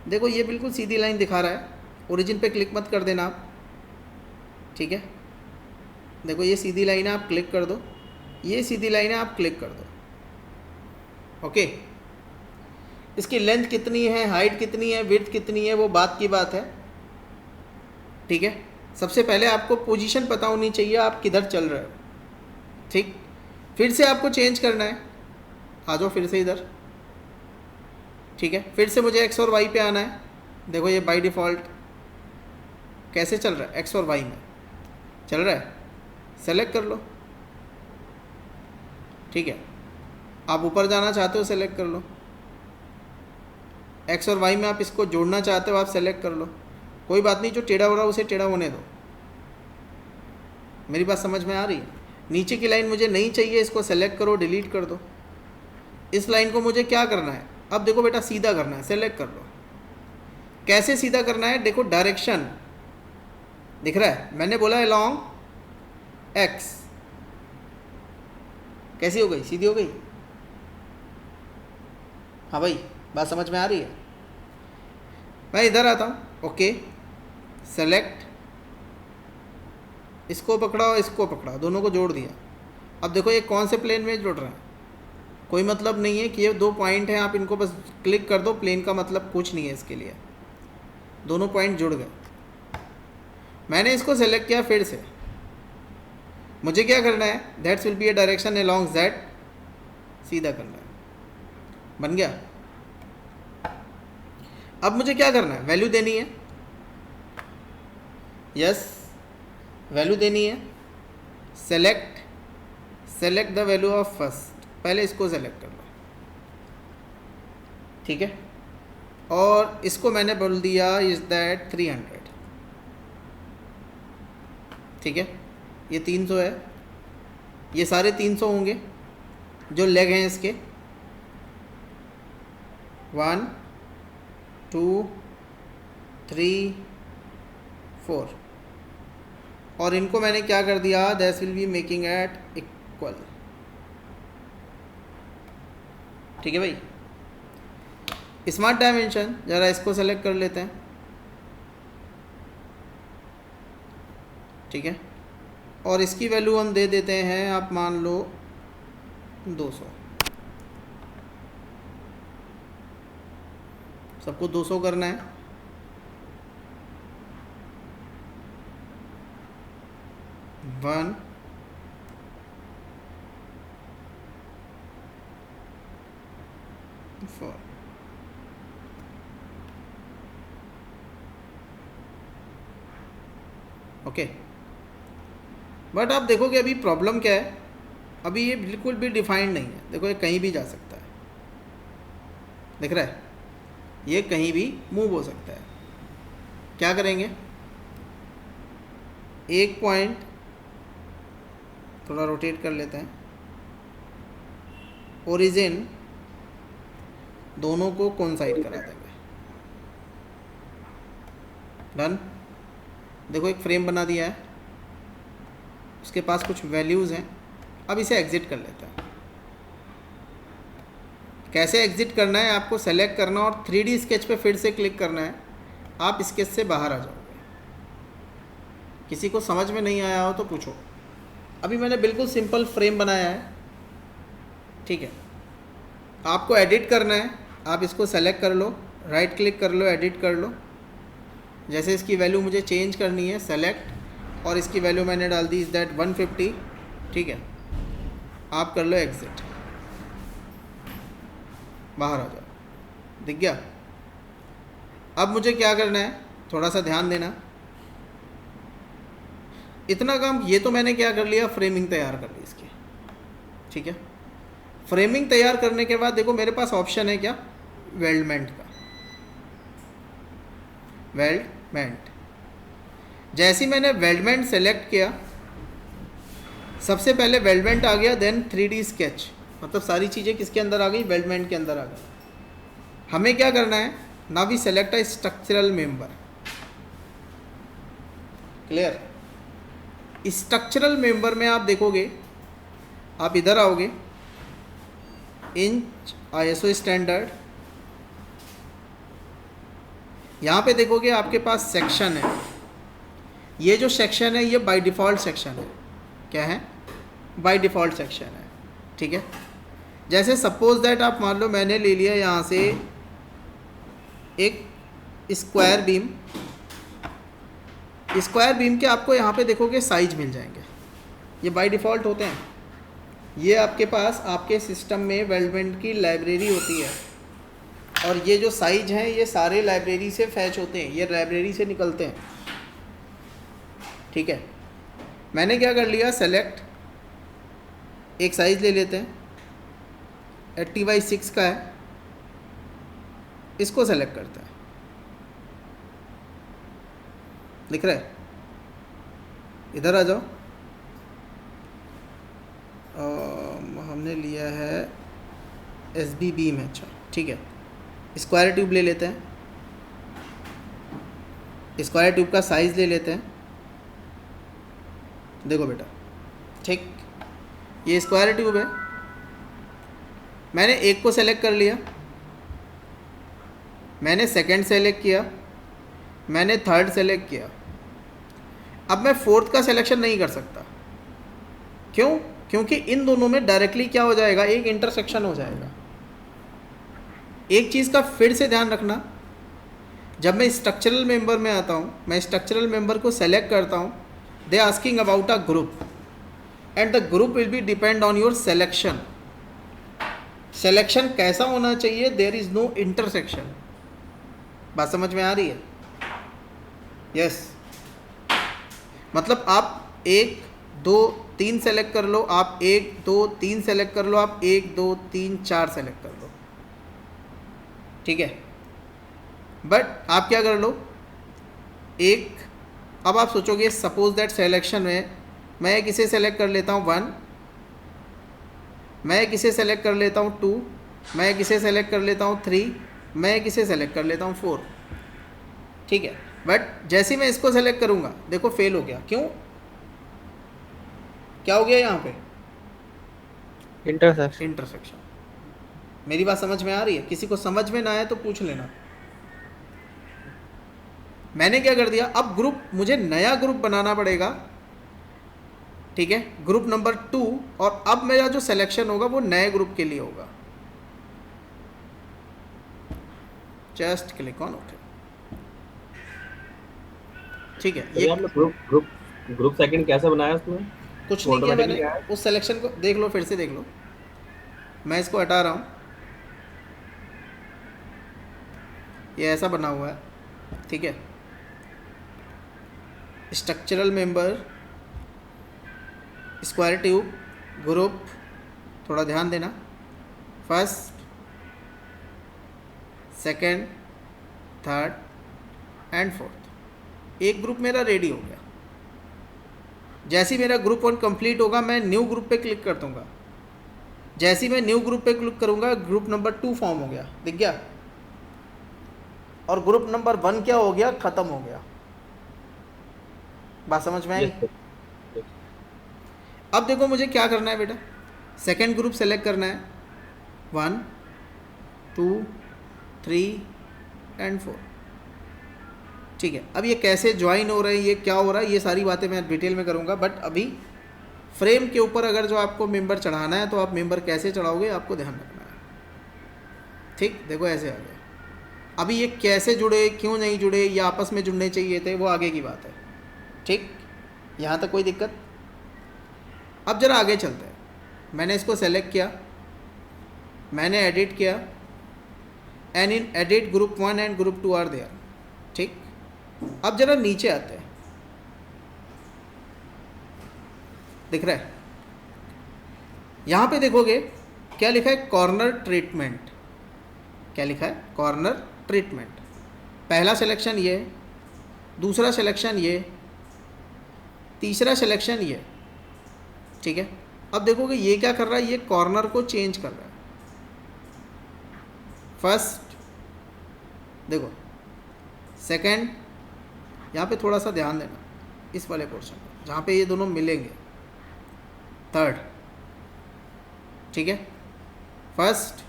देखो ये बिल्कुल सीधी लाइन दिखा रहा है, ओरिजिन पे क्लिक मत कर देना आप, ठीक है। देखो ये सीधी लाइन है, आप क्लिक कर दो, ये सीधी लाइन है, आप क्लिक कर दो, ओके। इसकी लेंथ कितनी है, हाइट कितनी है, विड्थ कितनी है, वो बात की बात है, ठीक है। सबसे पहले आपको पोजीशन पता होनी चाहिए, आप किधर चल रहे हो, ठीक। फिर से आपको चेंज करना है, आ जाओ फिर से इधर, ठीक है। फिर से मुझे एक्स और वाई पे आना है, देखो ये बाय डिफ़ॉल्ट कैसे चल रहा है, एक्स और वाई में चल रहा है, सेलेक्ट कर लो, ठीक है। आप ऊपर जाना चाहते हो, सेलेक्ट कर लो, एक्स और वाई में आप इसको जोड़ना चाहते हो, आप सेलेक्ट कर लो, कोई बात नहीं, जो टेढ़ा हो रहा है उसे टेढ़ा होने दो। मेरी बात समझ में आ रही है। नीचे की लाइन मुझे नहीं चाहिए, इसको सेलेक्ट करो, डिलीट कर दो। इस लाइन को मुझे क्या करना है, अब देखो बेटा सीधा करना है, सेलेक्ट कर लो। कैसे सीधा करना है, देखो डायरेक्शन दिख रहा है, मैंने बोला अलोंग एक्स, कैसी हो गई, सीधी हो गई। हाँ भाई बात समझ में आ रही है। मैं इधर आता हूँ, ओके, सेलेक्ट, इसको पकड़ा, इसको पकड़ा, दोनों को जोड़ दिया। अब देखो ये कौन से प्लेन में जुड़ रहा है, कोई मतलब नहीं है कि ये दो पॉइंट हैं, आप इनको बस क्लिक कर दो, प्लेन का मतलब कुछ नहीं है इसके लिए, दोनों पॉइंट जुड़ गए। मैंने इसको सेलेक्ट किया, फिर से मुझे क्या करना है, that's will be A direction along Z, सीधा करना है, बन गया। अब मुझे क्या करना है, वैल्यू देनी है, यस वैल्यू देनी है, select the value of first, पहले इसको सेलेक्ट कर लो, ठीक है। और इसको मैंने बोल दिया इज दैट 300, ठीक है। ये 300 है, ये सारे 300 होंगे जो लेग हैं इसके, 1 2 3 4, और इनको मैंने क्या कर दिया, that will be making eight equal, ठीक है भाई। स्मार्ट डायमेंशन ज़रा इसको सेलेक्ट कर लेते हैं, ठीक है। और इसकी वैल्यू हम दे देते हैं, आप मान लो 200, सबको 200 करना है। 1 4, ओके। बट आप देखोगे अभी प्रॉब्लम क्या है, अभी ये बिल्कुल भी डिफाइंड नहीं है, देखो ये कहीं भी जा सकता है, दिख रहा है, ये कहीं भी मूव हो सकता है। क्या करेंगे, एक पॉइंट थोड़ा रोटेट कर लेते हैं, ओरिजिन दोनों को कोइंसाइड करा देंगे। डन। देखो एक फ्रेम बना दिया है, उसके पास कुछ वैल्यूज़ हैं। अब इसे एग्ज़िट कर लेते हैं। कैसे एग्ज़िट करना है, आपको सेलेक्ट करना और 3D स्केच पे फिर से क्लिक करना है। आप स्केच से बाहर आ जाओगे। किसी को समझ में नहीं आया हो तो पूछो। अभी मैंने बिल्कुल सिंपल फ्रेम बनाया है, ठीक है। आपको एडिट करना है, आप इसको सेलेक्ट कर लो, राइट क्लिक कर लो, एडिट कर लो। जैसे इसकी वैल्यू मुझे चेंज करनी है, सेलेक्ट, और इसकी वैल्यू मैंने डाल दी इज़ दैट 150, ठीक है। आप कर लो एग्ज़िट, बाहर आ जाओ। दिख गया। अब मुझे क्या करना है, थोड़ा सा ध्यान देना। इतना काम ये तो मैंने क्या कर लिया, फ्रेमिंग तैयार कर ली इसकी, ठीक है। फ्रेमिंग तैयार करने के बाद देखो मेरे पास ऑप्शन है क्या, वेल्डमेंट का। वेल्डमेंट, जैसे ही मैंने वेल्डमेंट सेलेक्ट किया, सबसे पहले वेल्डमेंट आ गया, देन 3D स्केच, मतलब सारी चीज़ें किसके अंदर आ गई, वेल्डमेंट के अंदर आ गई। हमें क्या करना है, now we select a structural member. Clear. Structural member में आप देखोगे, आप इधर आओगे, इंच ISO स्टैंडर्ड, यहाँ पे देखोगे आपके पास सेक्शन है। ये जो सेक्शन है ये बाय डिफ़ॉल्ट सेक्शन है। क्या है, बाय डिफ़ॉल्ट सेक्शन है, ठीक है। जैसे सपोज दैट आप मान लो मैंने ले लिया यहाँ से एक स्क्वायर बीम। स्क्वायर बीम के आपको यहाँ पे देखोगे साइज मिल जाएंगे, ये बाय डिफ़ॉल्ट होते हैं। ये आपके पास आपके सिस्टम में वेल्डमेंट की लाइब्रेरी होती है, और ये जो साइज हैं ये सारे लाइब्रेरी से फैच होते हैं, ये लाइब्रेरी से निकलते हैं, ठीक है। मैंने क्या कर लिया, सेलेक्ट, एक साइज़ ले लेते हैं, 80x6 का है, इसको सेलेक्ट करते हैं। दिख रहा है, इधर आ जाओ। हमने लिया है SB बीम है, अच्छा ठीक है। स्क्वायर ट्यूब ले लेते हैं, स्क्वायर ट्यूब का साइज़ ले लेते हैं। देखो बेटा, ठीक, ये स्क्वायर ट्यूब है। मैंने एक को सेलेक्ट कर लिया, मैंने सेकंड सेलेक्ट किया, मैंने थर्ड सेलेक्ट किया। अब मैं फोर्थ का सिलेक्शन नहीं कर सकता। क्यों? क्योंकि इन दोनों में डायरेक्टली क्या हो जाएगा, एक इंटरसेक्शन हो जाएगा। एक चीज़ का फिर से ध्यान रखना, जब मैं स्ट्रक्चरल मेंबर में आता हूँ, मैं स्ट्रक्चरल मेंबर को सेलेक्ट करता हूँ, they asking about a group and the group will be depend on your selection. Selection कैसा होना चाहिए, देयर इज़ नो इंटरसेक्शन। बात समझ में आ रही है? यस मतलब आप 1 2 3 सेलेक्ट कर लो, आप 1 2 3 सेलेक्ट कर लो, आप 1 2 3 4 सेलेक्ट कर लो, ठीक है। बट आप क्या कर लो, एक, अब आप सोचोगे सपोज दैट सेलेक्शन में मैं किसे सेलेक्ट कर लेता हूँ 1, मैं किसे सेलेक्ट कर लेता हूँ 2, मैं किसे सेलेक्ट कर लेता हूँ 3, मैं किसे सेलेक्ट कर लेता हूँ 4, ठीक है। बट जैसे मैं इसको सेलेक्ट करूँगा, देखो फेल हो गया। क्यों? क्या हो गया यहाँ पे? इंटरसेक्शन। मेरी बात समझ में आ रही है? किसी को समझ में ना आए तो पूछ लेना। मैंने क्या कर दिया, अब ग्रुप, मुझे नया ग्रुप बनाना पड़ेगा, ठीक है, ग्रुप नंबर 2, और अब मेरा जो सिलेक्शन होगा वो नए ग्रुप के लिए होगा। जस्ट क्लिक ऑन ओके, ठीक है। ये आपने ग्रुप सेकंड कैसे बनाया उसमें? कुछ नहीं किया मैंने, उस सिलेक्शन को देख लो, फिर से देख लो। मैं इसको हटा रहा हूँ, ये ऐसा बना हुआ है, ठीक है। Structural member, square tube, group, थोड़ा ध्यान देना, first, second, third and fourth. एक ग्रुप मेरा रेडी हो गया। जैसे ही मेरा ग्रुप 1 कंप्लीट होगा मैं न्यू ग्रुप पे क्लिक कर दूंगा। जैसे ही मैं न्यू ग्रुप पे क्लिक करूंगा ग्रुप नंबर 2 फॉर्म हो गया, दिख गया, और ग्रुप नंबर 1 क्या हो गया, ख़त्म हो गया। बात समझ में आई? Yes, sir. Yes. अब देखो मुझे क्या करना है बेटा, सेकेंड ग्रुप सेलेक्ट करना है, 1 2 3 एंड 4। ठीक है, अब ये कैसे ज्वाइन हो रहे हैं, ये क्या हो रहा है, ये सारी बातें मैं डिटेल में करूँगा। बट अभी फ्रेम के ऊपर अगर जो आपको मेंबर चढ़ाना है तो आप मेंबर कैसे चढ़ाओगे आपको ध्यान रखना है। ठीक, देखो ऐसे आ गया। अभी ये कैसे जुड़े, क्यों नहीं जुड़े, या आपस में जुड़ने चाहिए थे, वो आगे की बात है। ठीक, यहाँ तक कोई दिक्कत? अब ज़रा आगे चलते हैं। मैंने इसको सेलेक्ट किया, मैंने एडिट किया, and in edit group 1 and group 2 are there. ठीक, अब ज़रा नीचे आते हैं, दिख रहा है? यहाँ पे देखोगे क्या लिखा है, कॉर्नर ट्रीटमेंट। क्या लिखा है, कॉर्नर ट्रीटमेंट। पहला सिलेक्शन ये, दूसरा सिलेक्शन ये, तीसरा सिलेक्शन ये। ठीक है, अब देखोगे ये क्या कर रहा है, ये कॉर्नर को चेंज कर रहा है। फर्स्ट देखो, सेकंड, यहाँ पे थोड़ा सा ध्यान देना इस वाले पोर्शन पर जहाँ पे ये दोनों मिलेंगे, थर्ड। ठीक है, फर्स्ट,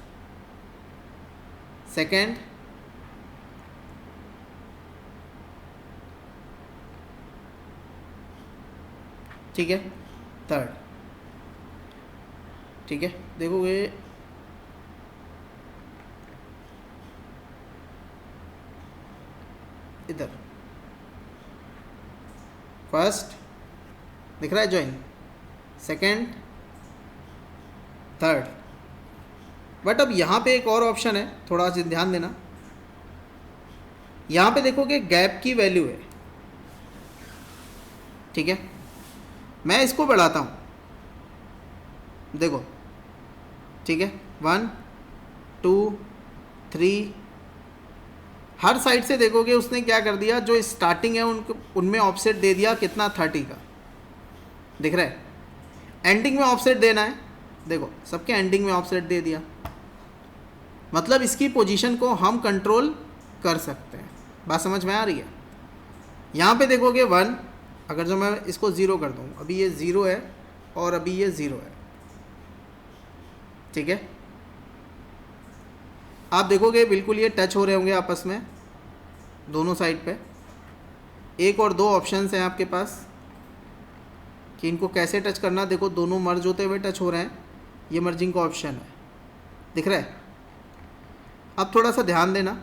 सेकंड, ठीक है, थर्ड। ठीक है, देखोगे इधर फर्स्ट दिख रहा है ज्वाइन, सेकंड, थर्ड। बट अब यहाँ पे एक और ऑप्शन है, थोड़ा सा ध्यान देना। यहाँ पे देखोगे गैप की वैल्यू है। ठीक है, मैं इसको बढ़ाता हूँ, देखो। ठीक है, 1 2 3, हर साइड से देखोगे उसने क्या कर दिया, जो स्टार्टिंग है उनमें ऑफसेट दे दिया कितना, 30 का, दिख रहा है? एंडिंग में ऑफसेट देना है, देखो सबके एंडिंग में ऑफसेट दे दिया। मतलब इसकी पोजीशन को हम कंट्रोल कर सकते हैं। बात समझ में आ रही है? यहाँ पे देखोगे 1, अगर जो मैं इसको 0 कर दूँ, अभी ये 0 है और अभी ये 0 है। ठीक है, आप देखोगे बिल्कुल ये टच हो रहे होंगे आपस में दोनों साइड पे। 1 और 2 ऑप्शंस हैं आपके पास कि इनको कैसे टच करना। देखो दोनों मर्ज होते हुए टच हो रहे हैं, ये मर्जिंग का ऑप्शन है, दिख रहा है? अब थोड़ा सा ध्यान देना,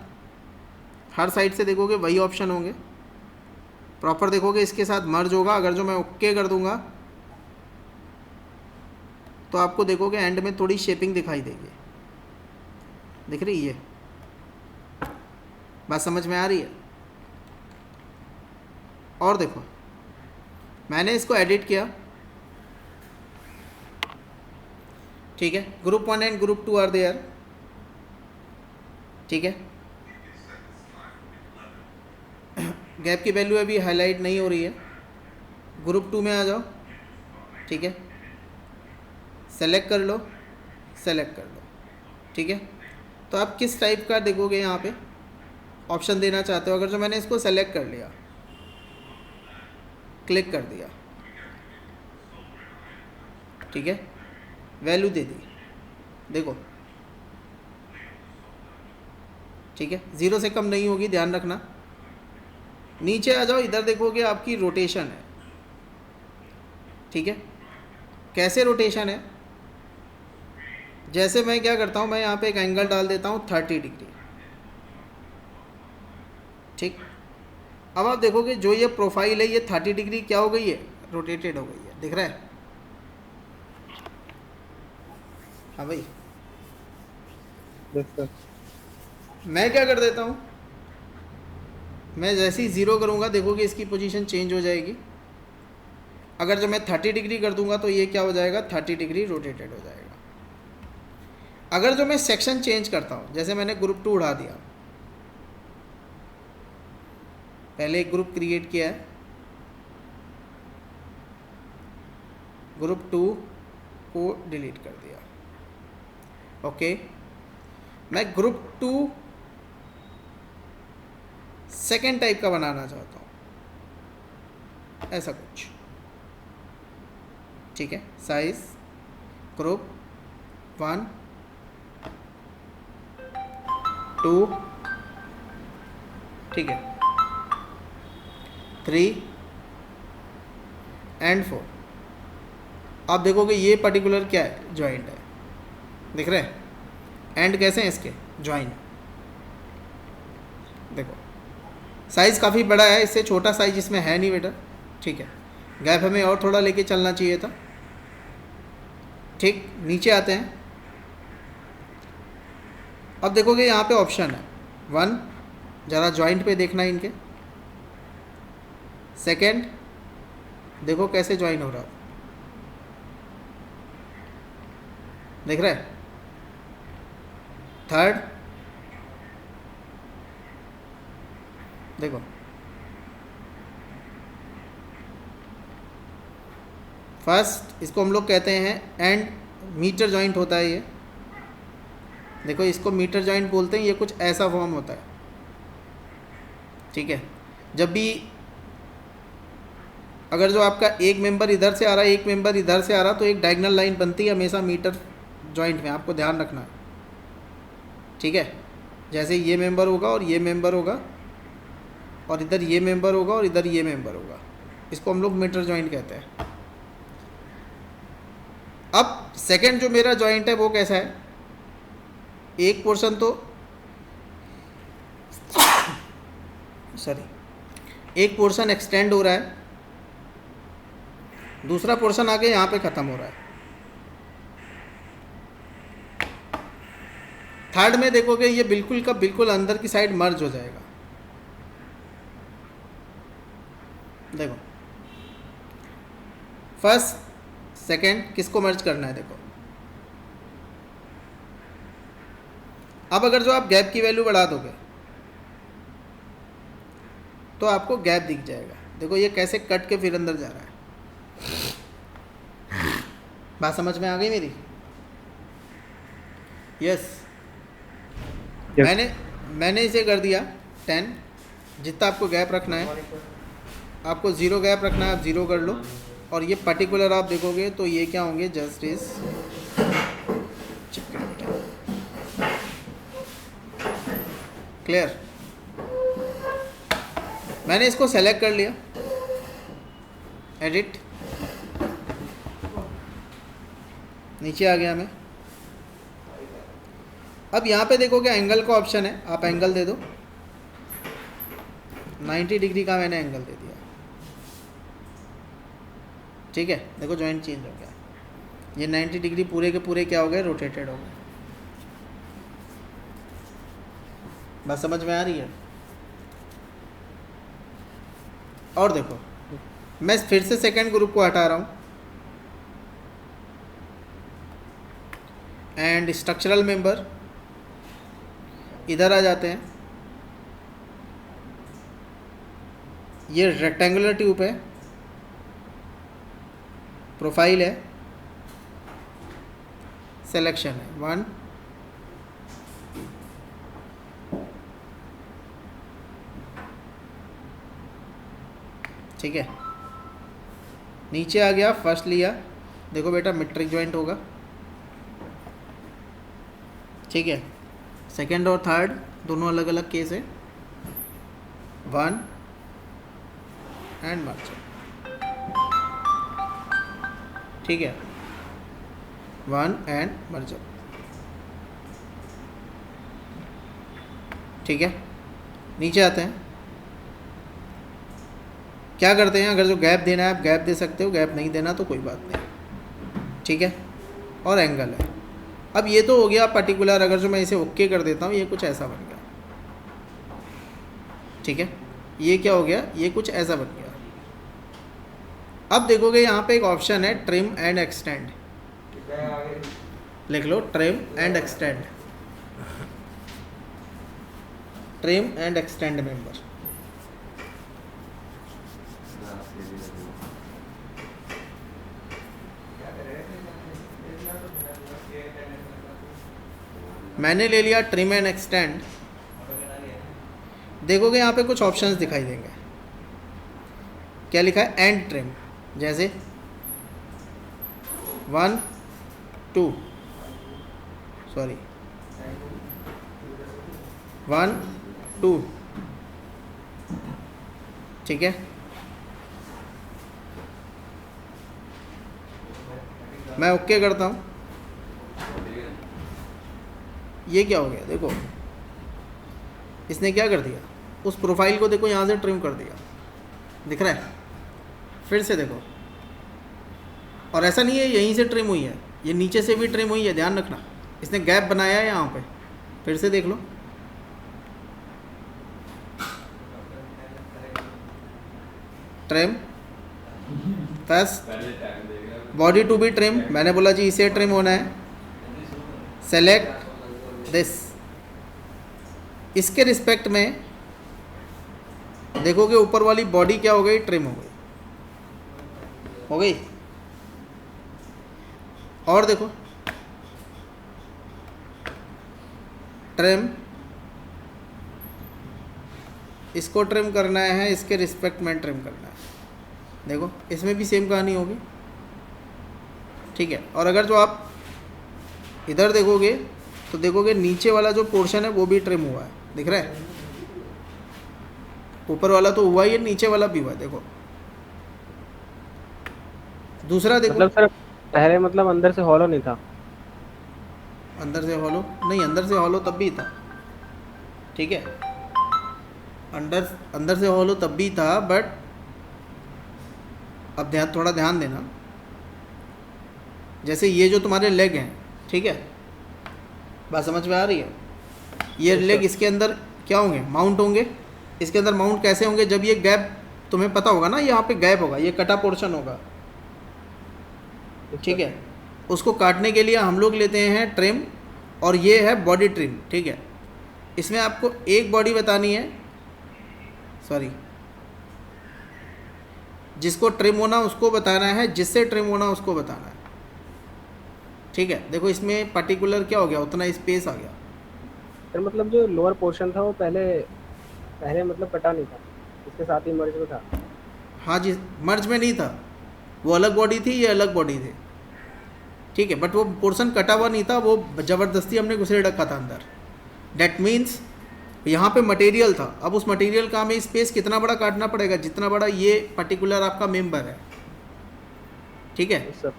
हर साइड से देखोगे वही ऑप्शन होंगे, प्रॉपर देखोगे इसके साथ मर्ज होगा। अगर जो मैं ओके कर दूंगा तो आपको देखोगे एंड में थोड़ी शेपिंग दिखाई देगी, दिख रही है? बात समझ में आ रही है? और देखो मैंने इसको एडिट किया। ठीक है, group 1 and group 2 are there. ठीक है, गैप की वैल्यू अभी हाईलाइट नहीं हो रही है। ग्रुप 2 में आ जाओ। ठीक है, सेलेक्ट कर लो, सेलेक्ट कर लो। ठीक है, तो आप किस टाइप का देखोगे यहाँ पे ऑप्शन देना चाहते हो। अगर जो मैंने इसको सेलेक्ट कर लिया, क्लिक कर दिया, ठीक है, वैल्यू दे दी, देखो। ठीक है, 0 से कम नहीं होगी, ध्यान रखना। नीचे आ जाओ, इधर देखोगे आपकी रोटेशन है। ठीक है, कैसे रोटेशन है, जैसे मैं क्या करता हूँ, मैं यहाँ पे एक एंगल डाल देता हूँ 30 डिग्री। ठीक, अब आप देखोगे जो ये प्रोफाइल है ये 30 डिग्री क्या हो गई है, रोटेटेड हो गई है, दिख रहा है? हाँ भाई, मैं क्या कर देता हूँ, मैं जैसे ही 0 करूँगा देखोगे इसकी पोजीशन चेंज हो जाएगी। अगर जब मैं 30 डिग्री कर दूंगा तो ये क्या हो जाएगा, 30 डिग्री रोटेटेड हो जाएगा। अगर जो मैं सेक्शन चेंज करता हूँ, जैसे मैंने ग्रुप 2 उड़ा दिया, पहले एक ग्रुप क्रिएट किया है, ग्रुप 2 को डिलीट कर दिया। ओके, मैं ग्रुप 2 सेकेंड टाइप का बनाना चाहता हूँ, ऐसा कुछ। ठीक है, साइज ग्रुप 1 2, ठीक है, 3 एंड 4। आप देखोगे ये पर्टिकुलर क्या है, जॉइंट है, दिख रहे हैं। एंड कैसे हैं इसके, जॉइन। देखो साइज़ काफ़ी बड़ा है, इससे छोटा साइज इसमें है नहीं बेटा। ठीक है, गैप हमें और थोड़ा लेके चलना चाहिए था। ठीक, नीचे आते हैं। अब देखोगे यहाँ पे ऑप्शन है 1, ज़रा जॉइंट पे देखना है इनके। सेकंड, देखो कैसे ज्वाइन हो रहा है, देख रहे हैं। थर्ड, देखो। फर्स्ट, इसको हम लोग कहते हैं एंड मीटर जॉइंट होता है ये। देखो इसको मीटर जॉइंट बोलते हैं, ये कुछ ऐसा फॉर्म होता है। ठीक है, जब भी अगर जो आपका एक मेंबर इधर से आ रहा है, एक मेंबर इधर से आ रहा, तो एक डायगोनल लाइन बनती है हमेशा मीटर जॉइंट में, आपको ध्यान रखना है। ठीक है, जैसे ये मेंबर होगा और ये मेंबर होगा, और इधर ये मेंबर होगा और इधर ये मेंबर होगा, इसको हम लोग मीटर जॉइंट कहते हैं। अब सेकंड जो मेरा जॉइंट है वो कैसा है, एक पोर्शन तो एक पोर्शन एक्सटेंड हो रहा है, दूसरा पोर्शन आगे यहाँ पे ख़त्म हो रहा है। थर्ड में देखोगे ये बिल्कुल का बिल्कुल अंदर की साइड मर्ज हो जाएगा। देखो फर्स्ट सेकंड किसको मर्ज करना है, देखो। अब अगर जो आप गैप की वैल्यू बढ़ा दोगे तो आपको गैप दिख जाएगा। देखो ये कैसे कट के फिर अंदर जा रहा है। बात समझ में आ गई मेरी? यस। मैंने इसे कर दिया 10। जितना आपको गैप रखना है, आपको 0 गैप रखना है, आप 0 कर लो। और ये पर्टिकुलर आप देखोगे तो ये क्या होंगे, जस्ट इज क्लियर। मैंने इसको सेलेक्ट कर लिया, एडिट, नीचे आ गया मैं। अब यहाँ पे देखोगे एंगल का ऑप्शन है, आप एंगल दे दो। 90 डिग्री का मैंने एंगल दे दिया। ठीक है, देखो जॉइंट चेंज हो गया। ये 90 डिग्री पूरे के पूरे क्या हो गए, रोटेटेड हो गए। बात समझ में आ रही है? और देखो मैं फिर से सेकंड ग्रुप को हटा रहा हूँ एंड स्ट्रक्चरल मेंबर इधर आ जाते हैं। ये रेक्टेंगुलर ट्यूब है, प्रोफाइल है, सिलेक्शन है 1, ठीक है। नीचे आ गया, फर्स्ट लिया, देखो बेटा मेट्रिक जॉइंट होगा। ठीक है, सेकंड और थर्ड दोनों अलग अलग केस है, 1 एंड मर्ज। ठीक है, 1 एंड मर्ज। ठीक है, नीचे आते हैं। क्या करते हैं, अगर जो गैप देना है आप गैप दे सकते हो, गैप नहीं देना तो कोई बात नहीं। ठीक है, और एंगल है। अब ये तो हो गया पर्टिकुलर। अगर जो मैं इसे ओके कर देता हूँ, ये कुछ ऐसा बन गया। ठीक है, ये क्या हो गया, ये कुछ ऐसा बन गया। अब देखोगे यहाँ पे एक ऑप्शन है ट्रिम एंड एक्सटेंड, लिख लो trim and extend, trim and extend member. मैंने ले लिया ट्रिम एंड एक्सटेंड। देखोगे यहाँ पे कुछ ऑप्शंस दिखाई देंगे। क्या लिखा है? And trim. जैसे 1 2 सॉरी 1 2, ठीक है। मैं ओके करता हूँ। ये क्या हो गया? देखो इसने क्या कर दिया, उस प्रोफाइल को देखो यहाँ से ट्रिम कर दिया, दिख रहा है? फिर से देखो, और ऐसा नहीं है यहीं से ट्रिम हुई है, ये नीचे से भी ट्रिम हुई है, ध्यान रखना। इसने गैप बनाया है यहाँ पे, फिर से देख लो। Trim first, body to be trim, मैंने बोला जी इसे ट्रिम होना है। सेलेक्ट दिस, इसके रिस्पेक्ट में देखोगे ऊपर वाली बॉडी क्या हो गई? ट्रिम हो गई, हो गई। और देखो ट्रिम, इसको ट्रिम करना है, इसके रिस्पेक्ट में ट्रिम करना है। देखो इसमें भी सेम कहानी होगी, ठीक है। और अगर जो आप इधर देखोगे तो देखोगे नीचे वाला जो पोर्शन है वो भी ट्रिम हुआ है, दिख रहा है? ऊपर वाला तो हुआ ही है, नीचे वाला भी हुआ है, देखो। दूसरा देखो, मतलब सर पहले मतलब अंदर से हॉलो नहीं था? अंदर से हॉलो नहीं, अंदर से हॉलो तब भी था, ठीक है। अंदर से हॉलो तब भी था, बट अब थोड़ा ध्यान देना। जैसे ये जो तुम्हारे लेग हैं, ठीक है, बात समझ में आ रही है? ये लेग इसके अंदर क्या होंगे? माउंट होंगे। इसके अंदर माउंट कैसे होंगे? जब ये गैप, तुम्हें पता होगा ना, यहाँ पे गैप होगा, ये कटा पोर्शन होगा, ठीक है। उसको काटने के लिए हम लोग लेते हैं ट्रिम, और ये है बॉडी ट्रिम, ठीक है। इसमें आपको एक बॉडी बतानी है, सॉरी, जिसको ट्रिम होना उसको बताना है, जिससे ट्रिम होना उसको बताना है, ठीक है। देखो इसमें पर्टिकुलर क्या हो गया, उतना स्पेस आ गया। सर मतलब जो लोअर पोर्शन था वो पहले मतलब कटा नहीं था, इसके साथ ही मर्ज में था? हाँ जी, मर्ज में नहीं था, वो अलग बॉडी थी, ये अलग बॉडी थी, ठीक है। बट वो पोर्शन कटा हुआ नहीं था, वो ज़बरदस्ती हमने घुसेड़ रखा था अंदर। डैट मीन्स यहाँ पे मटेरियल था, अब उस मटेरियल का हमें स्पेस कितना बड़ा काटना पड़ेगा, जितना बड़ा ये पर्टिकुलर आपका मेंबर है, ठीक है। सर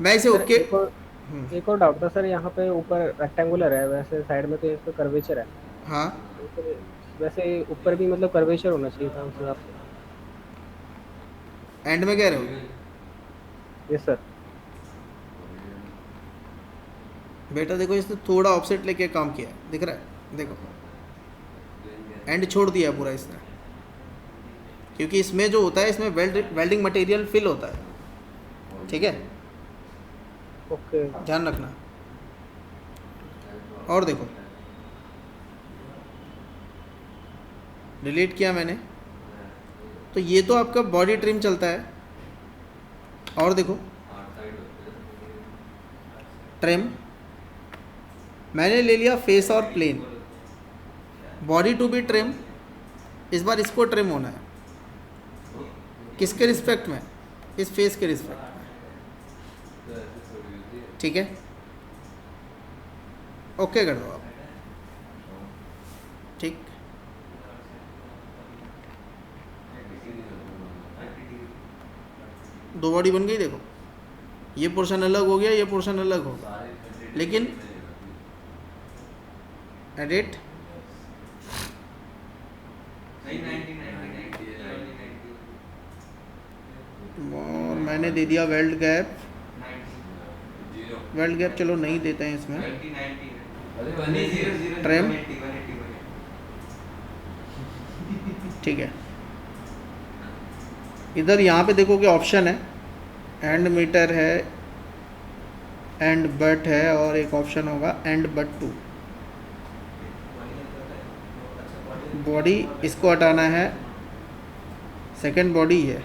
मैं इसे ओके। एक और डाउट था सर, यहाँ पे ऊपर रेक्टेंगुलर है, वैसे साइड में तो इस पे कर्वेचर है। हाँ, तो वैसे ऊपर भी मतलब कर्वेचर होना चाहिए था उस हिसाब से। एंड में कह रहे हो? Yes sir. बेटा देखो इसने थोड़ा ऑफसेट लेके काम किया है, दिख रहा है? देखो एंड छोड़ दिया है पूरा इसने, क्योंकि इसमें जो होता है, इसमें वेल्डिंग मटेरियल फिल होता है, ठीक है। ओके, ध्यान रखना। और देखो डिलीट किया मैंने, तो ये तो आपका बॉडी ट्रिम चलता है। और देखो ट्रिम, मैंने ले लिया फेस और plane, body to be trim. इस बार इसको ट्रिम होना है, किसके रिस्पेक्ट में? इस फेस के रिस्पेक्ट में, ठीक है। ओके कर दो आप, ठीक। दो बॉडी बन गई। देखो ये पोर्शन अलग हो गया, ये पोर्शन अलग हो गया, लेकिन एडिट, और मैंने दे दिया वेल्ड गैप। वेल्ड गैप चलो नहीं देते हैं इसमें, ट्रिम, ठीक है। इधर यहाँ पे देखोगे ऑप्शन है, एंड मीटर है, एंड बट है, और एक ऑप्शन होगा एंड बट टू। बॉडी इसको हटाना है, सेकेंड बॉडी है,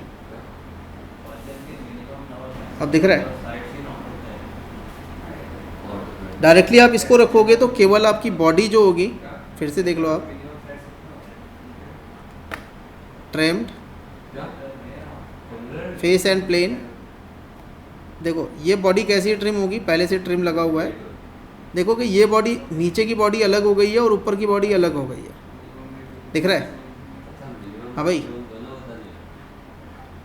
अब दिख रहा है। डायरेक्टली आप इसको रखोगे तो केवल आपकी बॉडी जो होगी, फिर से देख लो आप, ट्रिम्ड, फेस एंड प्लेन। देखो ये बॉडी कैसी ट्रिम होगी, पहले से ट्रिम लगा हुआ है। देखो कि ये बॉडी, नीचे की बॉडी अलग हो गई है और ऊपर की बॉडी अलग हो गई है, दिख रहा है? हाँ भाई,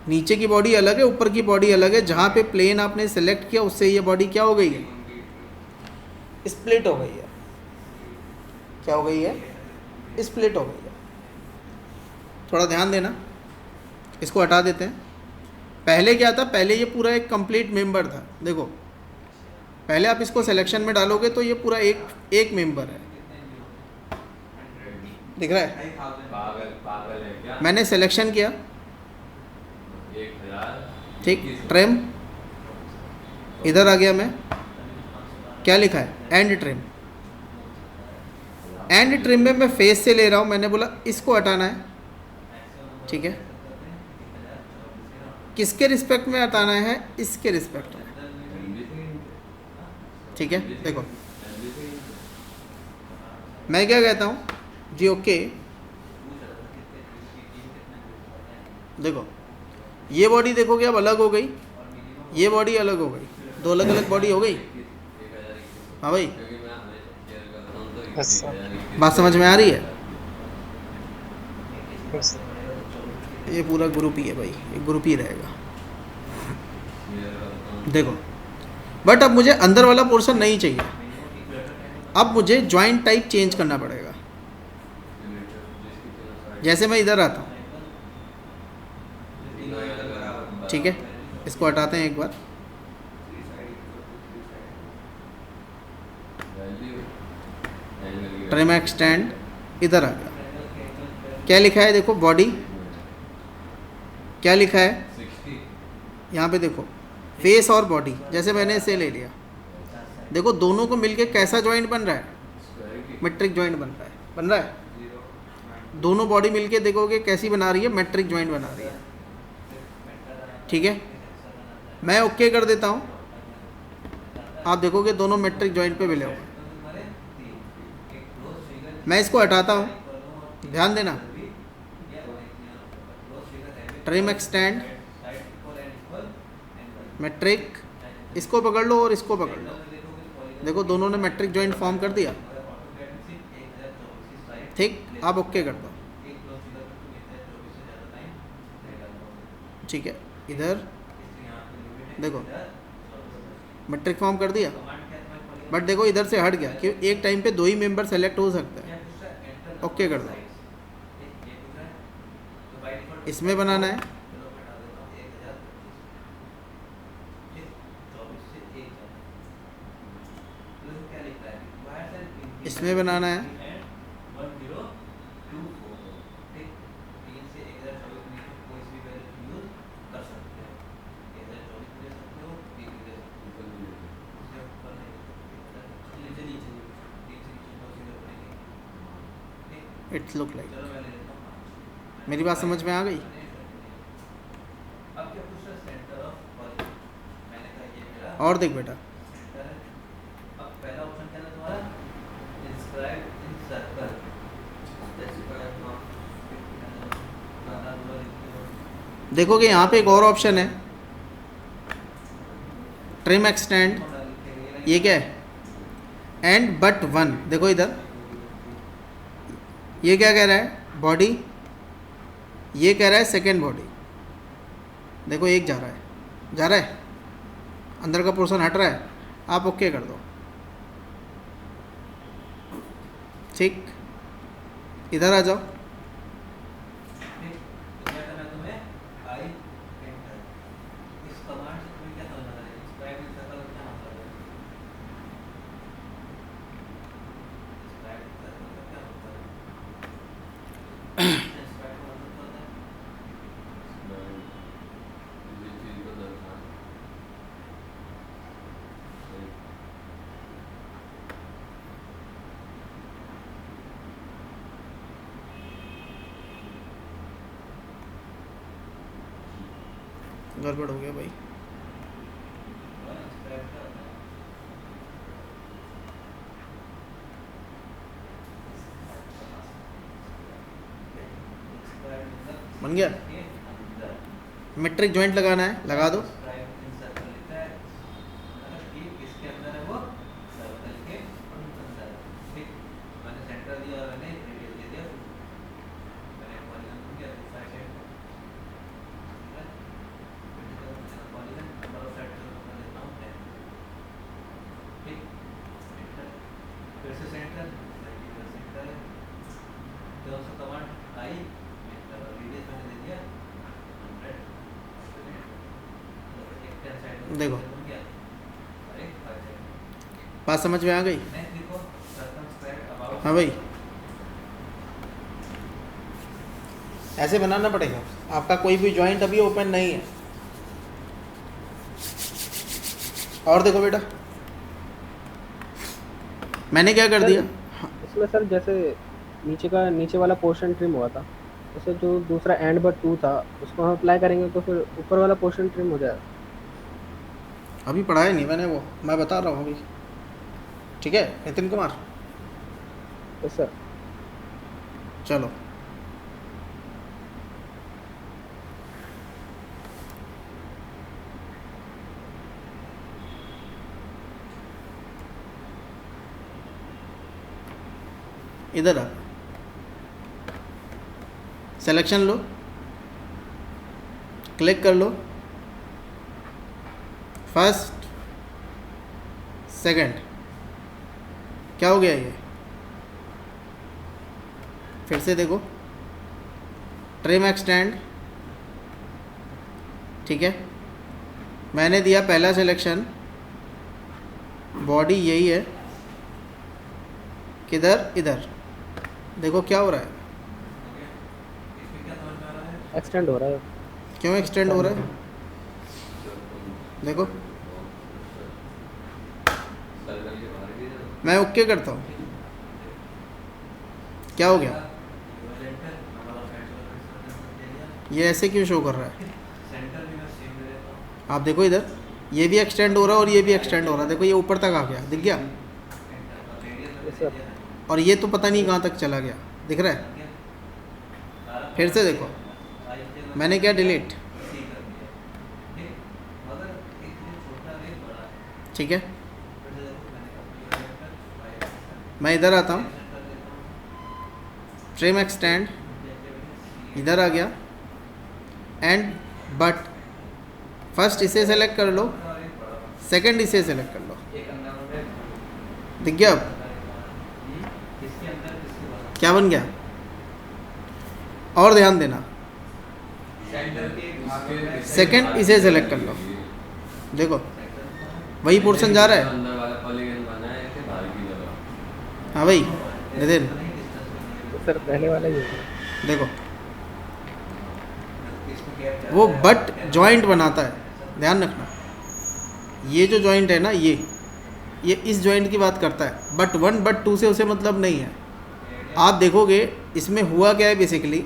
नीचे की बॉडी अलग है, ऊपर की बॉडी अलग है। जहाँ पे प्लेन आपने सेलेक्ट किया उससे ये बॉडी क्या हो गई है, स्प्लिट हो गई है। क्या हो गई है? स्प्लिट हो गई है। थोड़ा ध्यान देना, इसको हटा देते हैं। पहले क्या था, पहले ये पूरा एक कंप्लीट मेंबर था। देखो पहले आप इसको सिलेक्शन में डालोगे तो ये पूरा एक मेंबर है, दिख रहा है? मैंने सिलेक्शन किया, ठीक, ट्रिम, इधर आ गया मैं, क्या लिखा है, एंड ट्रिम। एंड ट्रिम में मैं फेस से ले रहा हूँ, मैंने बोला इसको हटाना है, ठीक है। किसके रिस्पेक्ट में हटाना है, इसके रिस्पेक्ट में, ठीक है। देखो मैं क्या कहता हूँ जी, ओके। देखो ये बॉडी देखोगे अब अलग हो गई, ये बॉडी अलग हो गई, दो अलग अलग बॉडी हो गई। हाँ भाई, बात समझ में आ रही है? ये पूरा ग्रुप ही है भाई, ये ग्रुप ही रहेगा। देखो बट अब मुझे अंदर वाला पोर्शन नहीं चाहिए, अब मुझे जॉइंट टाइप चेंज करना पड़ेगा। जैसे मैं इधर आता हूँ, ठीक है, इसको हटाते हैं एक बार। ट्रिम एक्सटेंड, इधर आ गया। क्या लिखा है, देखो बॉडी क्या लिखा है यहाँ पे, देखो फेस और बॉडी। जैसे मैंने इसे ले लिया, देखो दोनों को मिलके कैसा जॉइंट बन रहा है, मैट्रिक जॉइंट बन रहा है, बन रहा है। दोनों बॉडी मिलके देखोगे कैसी बना रही है, मैट्रिक जॉइंट बना रही है, ठीक है। मैं ओके कर देता हूँ, आप देखोगे दोनों मैट्रिक जॉइंट पे मिले हुए। मैं इसको हटाता हूँ, ध्यान देना, ट्रिम एक्सटेंड, मैट्रिक, इसको पकड़ लो और इसको पकड़ लो। देखो दोनों ने मैट्रिक जॉइंट फॉर्म कर दिया, ठीक। आप ओके कर दो, ठीक है। इधर देखो मैट्रिक फॉर्म कर दिया, बट देखो इधर से हट गया कि एक टाइम पे दो ही मेंबर सेलेक्ट हो सकते हैं। ओके कर दो, इसमें बनाना है, इसमें बनाना है, इट्स लुक लाइक। मेरी बात समझ में आ गई? और देख बेटा, देखोगे यहाँ पे एक और ऑप्शन है, ट्रिम एक्सटेंड। ये क्या है, एंड बट वन। देखो इधर ये क्या कह रहा है, बॉडी, ये कह रहा है सेकेंड बॉडी। देखो एक जा रहा है, जा रहा है, अंदर का पोर्शन हट रहा है, आप ओके कर दो, ठीक। इधर आ जाओ, गड़बड़ हो गया भाई। बन गया। मेट्रिक जॉइंट लगाना है, लगा दो। देखो बात समझ में आ गई? हाँ भाई, ऐसे बनाना पड़ेगा। आपका कोई भी जॉइंट अभी ओपन नहीं है। और देखो बेटा, मैंने क्या कर दिया इसमें सर, जैसे नीचे वाला पोर्शन ट्रिम हुआ था, जैसे जो दूसरा एंड बट 2 था उसको हम अप्लाई करेंगे तो फिर ऊपर वाला पोर्शन ट्रिम हो जाएगा। अभी पढ़ाया नहीं मैंने, वो मैं बता रहा हूँ अभी। ठीक है नितिन कुमार? तो सर चलो इधर आ, सिलेक्शन लो, क्लिक कर लो, फर्स्ट सेकंड, क्या हो गया ये? फिर से देखो, ट्रिम एक्सटेंड, ठीक है। मैंने दिया पहला सिलेक्शन, बॉडी यही है, किधर? इधर। देखो क्या हो रहा है, एक्सटेंड हो रहा है। क्यों एक्सटेंड हो रहा है? देखो मैं ओके करता हूँ, क्या हो गया? ये ऐसे क्यों शो कर रहा है? आप देखो इधर, ये भी एक्सटेंड हो रहा है और ये भी एक्सटेंड हो रहा है। देखो ये ऊपर तक आ गया, दिख गया? और ये तो पता नहीं कहाँ तक चला गया, दिख रहा है? फिर से देखो, मैंने क्या डिलीट, ठीक है। मैं इधर आता हूँ, ट्रिम एक्सटेंड, इधर आ गया, एंड बट फर्स्ट इसे सेलेक्ट कर लो, सेकंड इसे सेलेक्ट कर लो, दिख गया? अब क्या बन गया? और ध्यान देना, सेकंड इसे सेलेक्ट कर लो, देखो वही पोर्शन जा रहा है। हाँ भाई नितिन, तो सर पहले वाला ही है। देखो वो बट जॉइंट बनाता है, ध्यान रखना। ये जो जॉइंट है ना, ये इस जॉइंट की बात करता है, बट 1 बट 2 से उसे मतलब नहीं है। आप देखोगे इसमें हुआ क्या है बेसिकली,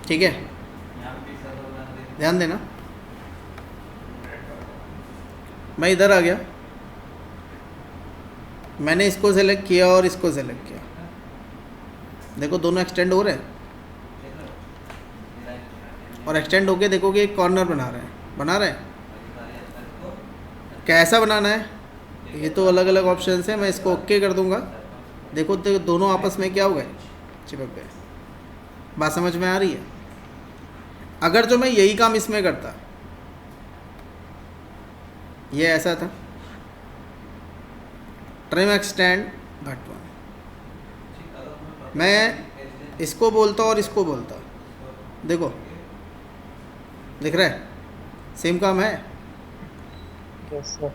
ठीक है, ध्यान देना। मैं इधर आ गया, मैंने इसको सेलेक्ट किया और इसको सेलेक्ट किया, देखो दोनों एक्सटेंड हो रहे हैं। और एक्सटेंड होके देखोगे एक कॉर्नर बना रहे हैं। कैसा बनाना है, ये तो अलग अलग ऑप्शन है, मैं इसको ओके कर दूंगा। देखो दोनों आपस में क्या हो गए, चिपक गए। बात समझ में आ रही है? अगर जो मैं यही काम इसमें करता, ये ऐसा था, ट्रिम एक्सटेंड बट 1, मैं इसको बोलता और इसको बोलता, देखो दिख रहा है, सेम काम है, यस सर।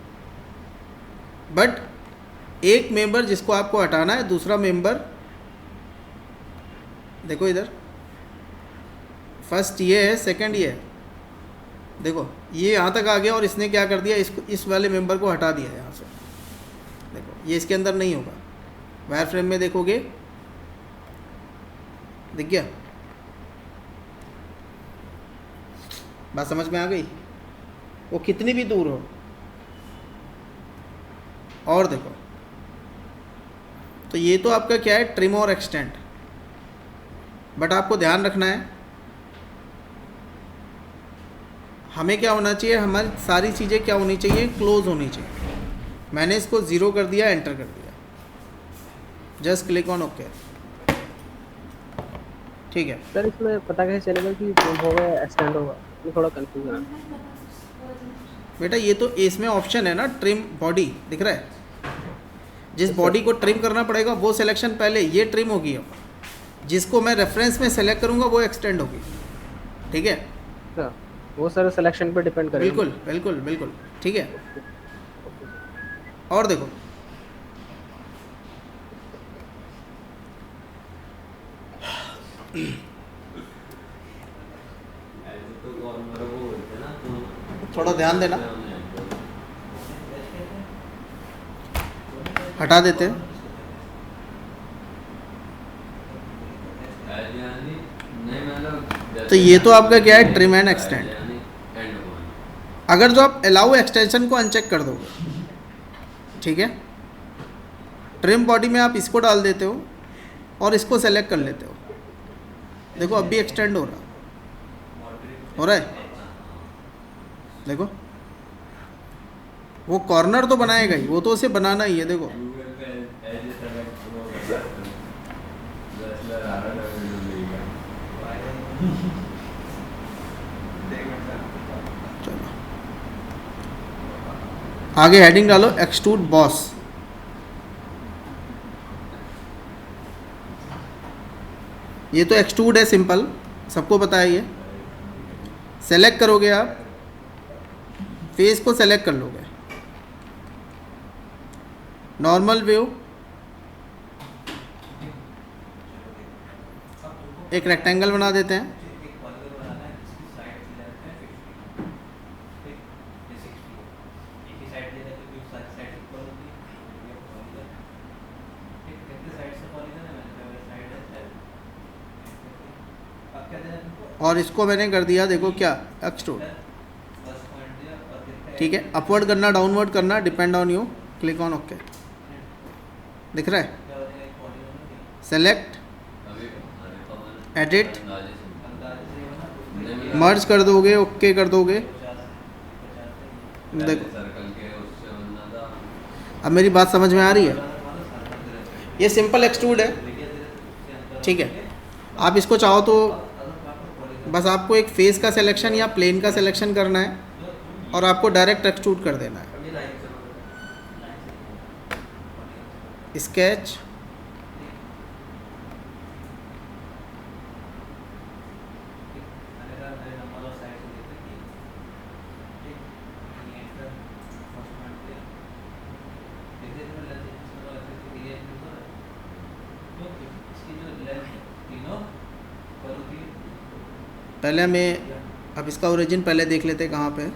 बट एक मेंबर जिसको आपको हटाना है, दूसरा मेंबर देखो इधर, फर्स्ट ये है, सेकंड ये है, देखो ये यहाँ तक आ गया और इसने क्या कर दिया, इसको इस वाले मेंबर को हटा दिया यहाँ से। देखो ये इसके अंदर नहीं होगा, वायर फ्रेम में देखोगे दिख गया, बात समझ में आ गई, वो कितनी भी दूर हो। और देखो तो ये तो आपका क्या है, ट्रिम और एक्सटेंड, बट आपको ध्यान रखना है हमें क्या होना चाहिए, हमारी सारी चीज़ें क्या होनी चाहिए, क्लोज होनी चाहिए। मैंने इसको 0 कर दिया, एंटर कर दिया, जस्ट क्लिक ऑन ओके, ठीक है। सर इसमें पता कैसे चलेगा कि ट्रिम होगा या एक्सटेंड होगा, ये थोड़ा कंफ्यूजन है। बेटा ये तो इसमें ऑप्शन है ना, ट्रिम बॉडी दिख रहा है, जिस बॉडी को ट्रिम करना पड़ेगा वो सिलेक्शन पहले, ये ट्रिम होगी, अब जिसको मैं रेफरेंस में सेलेक्ट करूंगा वो एक्सटेंड होगी, ठीक है। अच्छा, वो सर सिलेक्शन पे डिपेंड करेगा। बिल्कुल बिल्कुल बिल्कुल, ठीक है। और देखो थोड़ा ध्यान देना, हटा देते हैं। तो ये तो आपका क्या है, ट्रिम एंड एक्सटेंड। अगर जो आप अलाउ एक्सटेंशन को अनचेक कर दोगे, ठीक है, ट्रिम बॉडी में आप इसको डाल देते हो और इसको सेलेक्ट कर लेते हो, देखो अब भी एक्सटेंड हो रहा है, देखो वो कॉर्नर तो बनाएगा ही, वो तो उसे बनाना ही है, देखो चलो आगे हेडिंग डालो, एक्सट्रूड बॉस। ये तो एक्सट्रूड है, सिंपल, सबको पता है ये। सेलेक्ट करोगे आप, फेस को सेलेक्ट कर लोगे, नॉर्मल व्यू, एक रेक्टेंगल बना देते हैं, और इसको मैंने कर दिया, देखो क्या, एक्सट्रूड, ठीक है। अपवर्ड करना, डाउनवर्ड करना, depend on you, click on okay, दिख रहा है, सेलेक्ट, एडिट, मर्ज कर दोगे, ओके कर दोगे, देखो अब मेरी बात समझ में आ रही है। ये सिंपल एक्सट्रूड है, ठीक है। आप इसको चाहो तो बस आपको एक फेस का सिलेक्शन या प्लेन का सिलेक्शन करना है और आपको डायरेक्ट एक्सट्रूड कर देना है, स्केच, पहले हमें, अब इसका ओरिजिन पहले देख लेते हैं कहाँ पे है।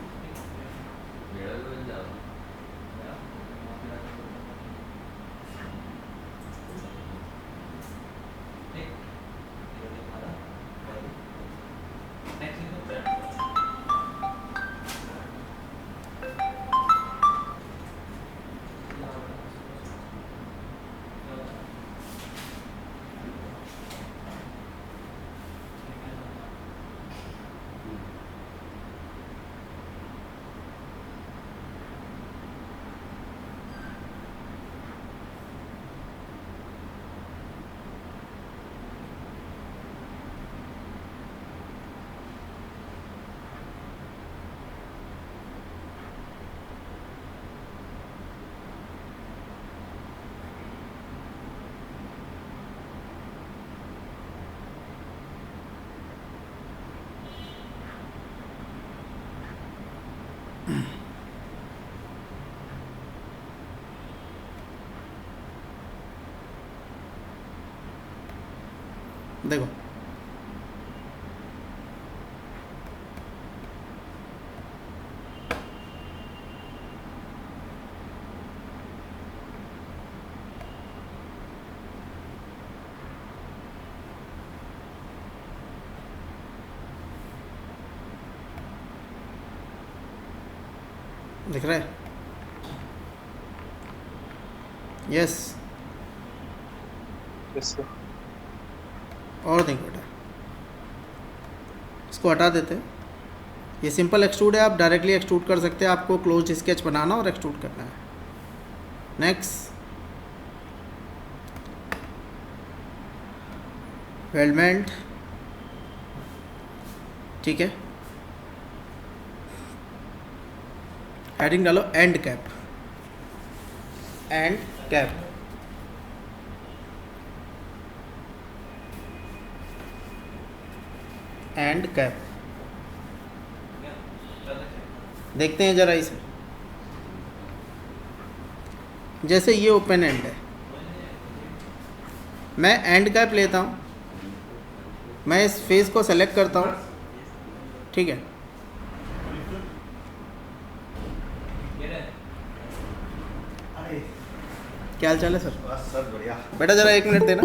देखो दिख रहा है? यस। और नहीं बेटा, इसको हटा देते हैं। ये सिंपल एक्सट्रूड है, आप डायरेक्टली एक्सट्रूड कर सकते हैं। आपको क्लोज स्केच बनाना और एक्सट्रूड करना है। नेक्स्ट, वेल्डमेंट, ठीक है। हेडिंग डालो and cap, and cap. And cap देखते हैं जरा इसे। जैसे ये ओपन एंड है, मैं एंड कैप लेता हूँ, मैं इस फेस को सेलेक्ट करता हूँ, ठीक है। क्या हाल चाल है सर? सर बढ़िया। बेटा जरा 1 मिनट देना।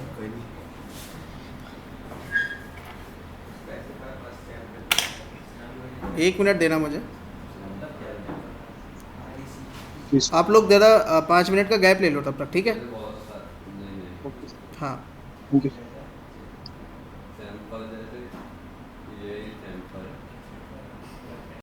कोई नहीं। एक मिनट देना मुझे। आप लोग ज़्यादा 5 मिनट का गैप ले लो तब तक, ठीक है? हाँ थैंक यू। सैंपल जैसे ये सैंपल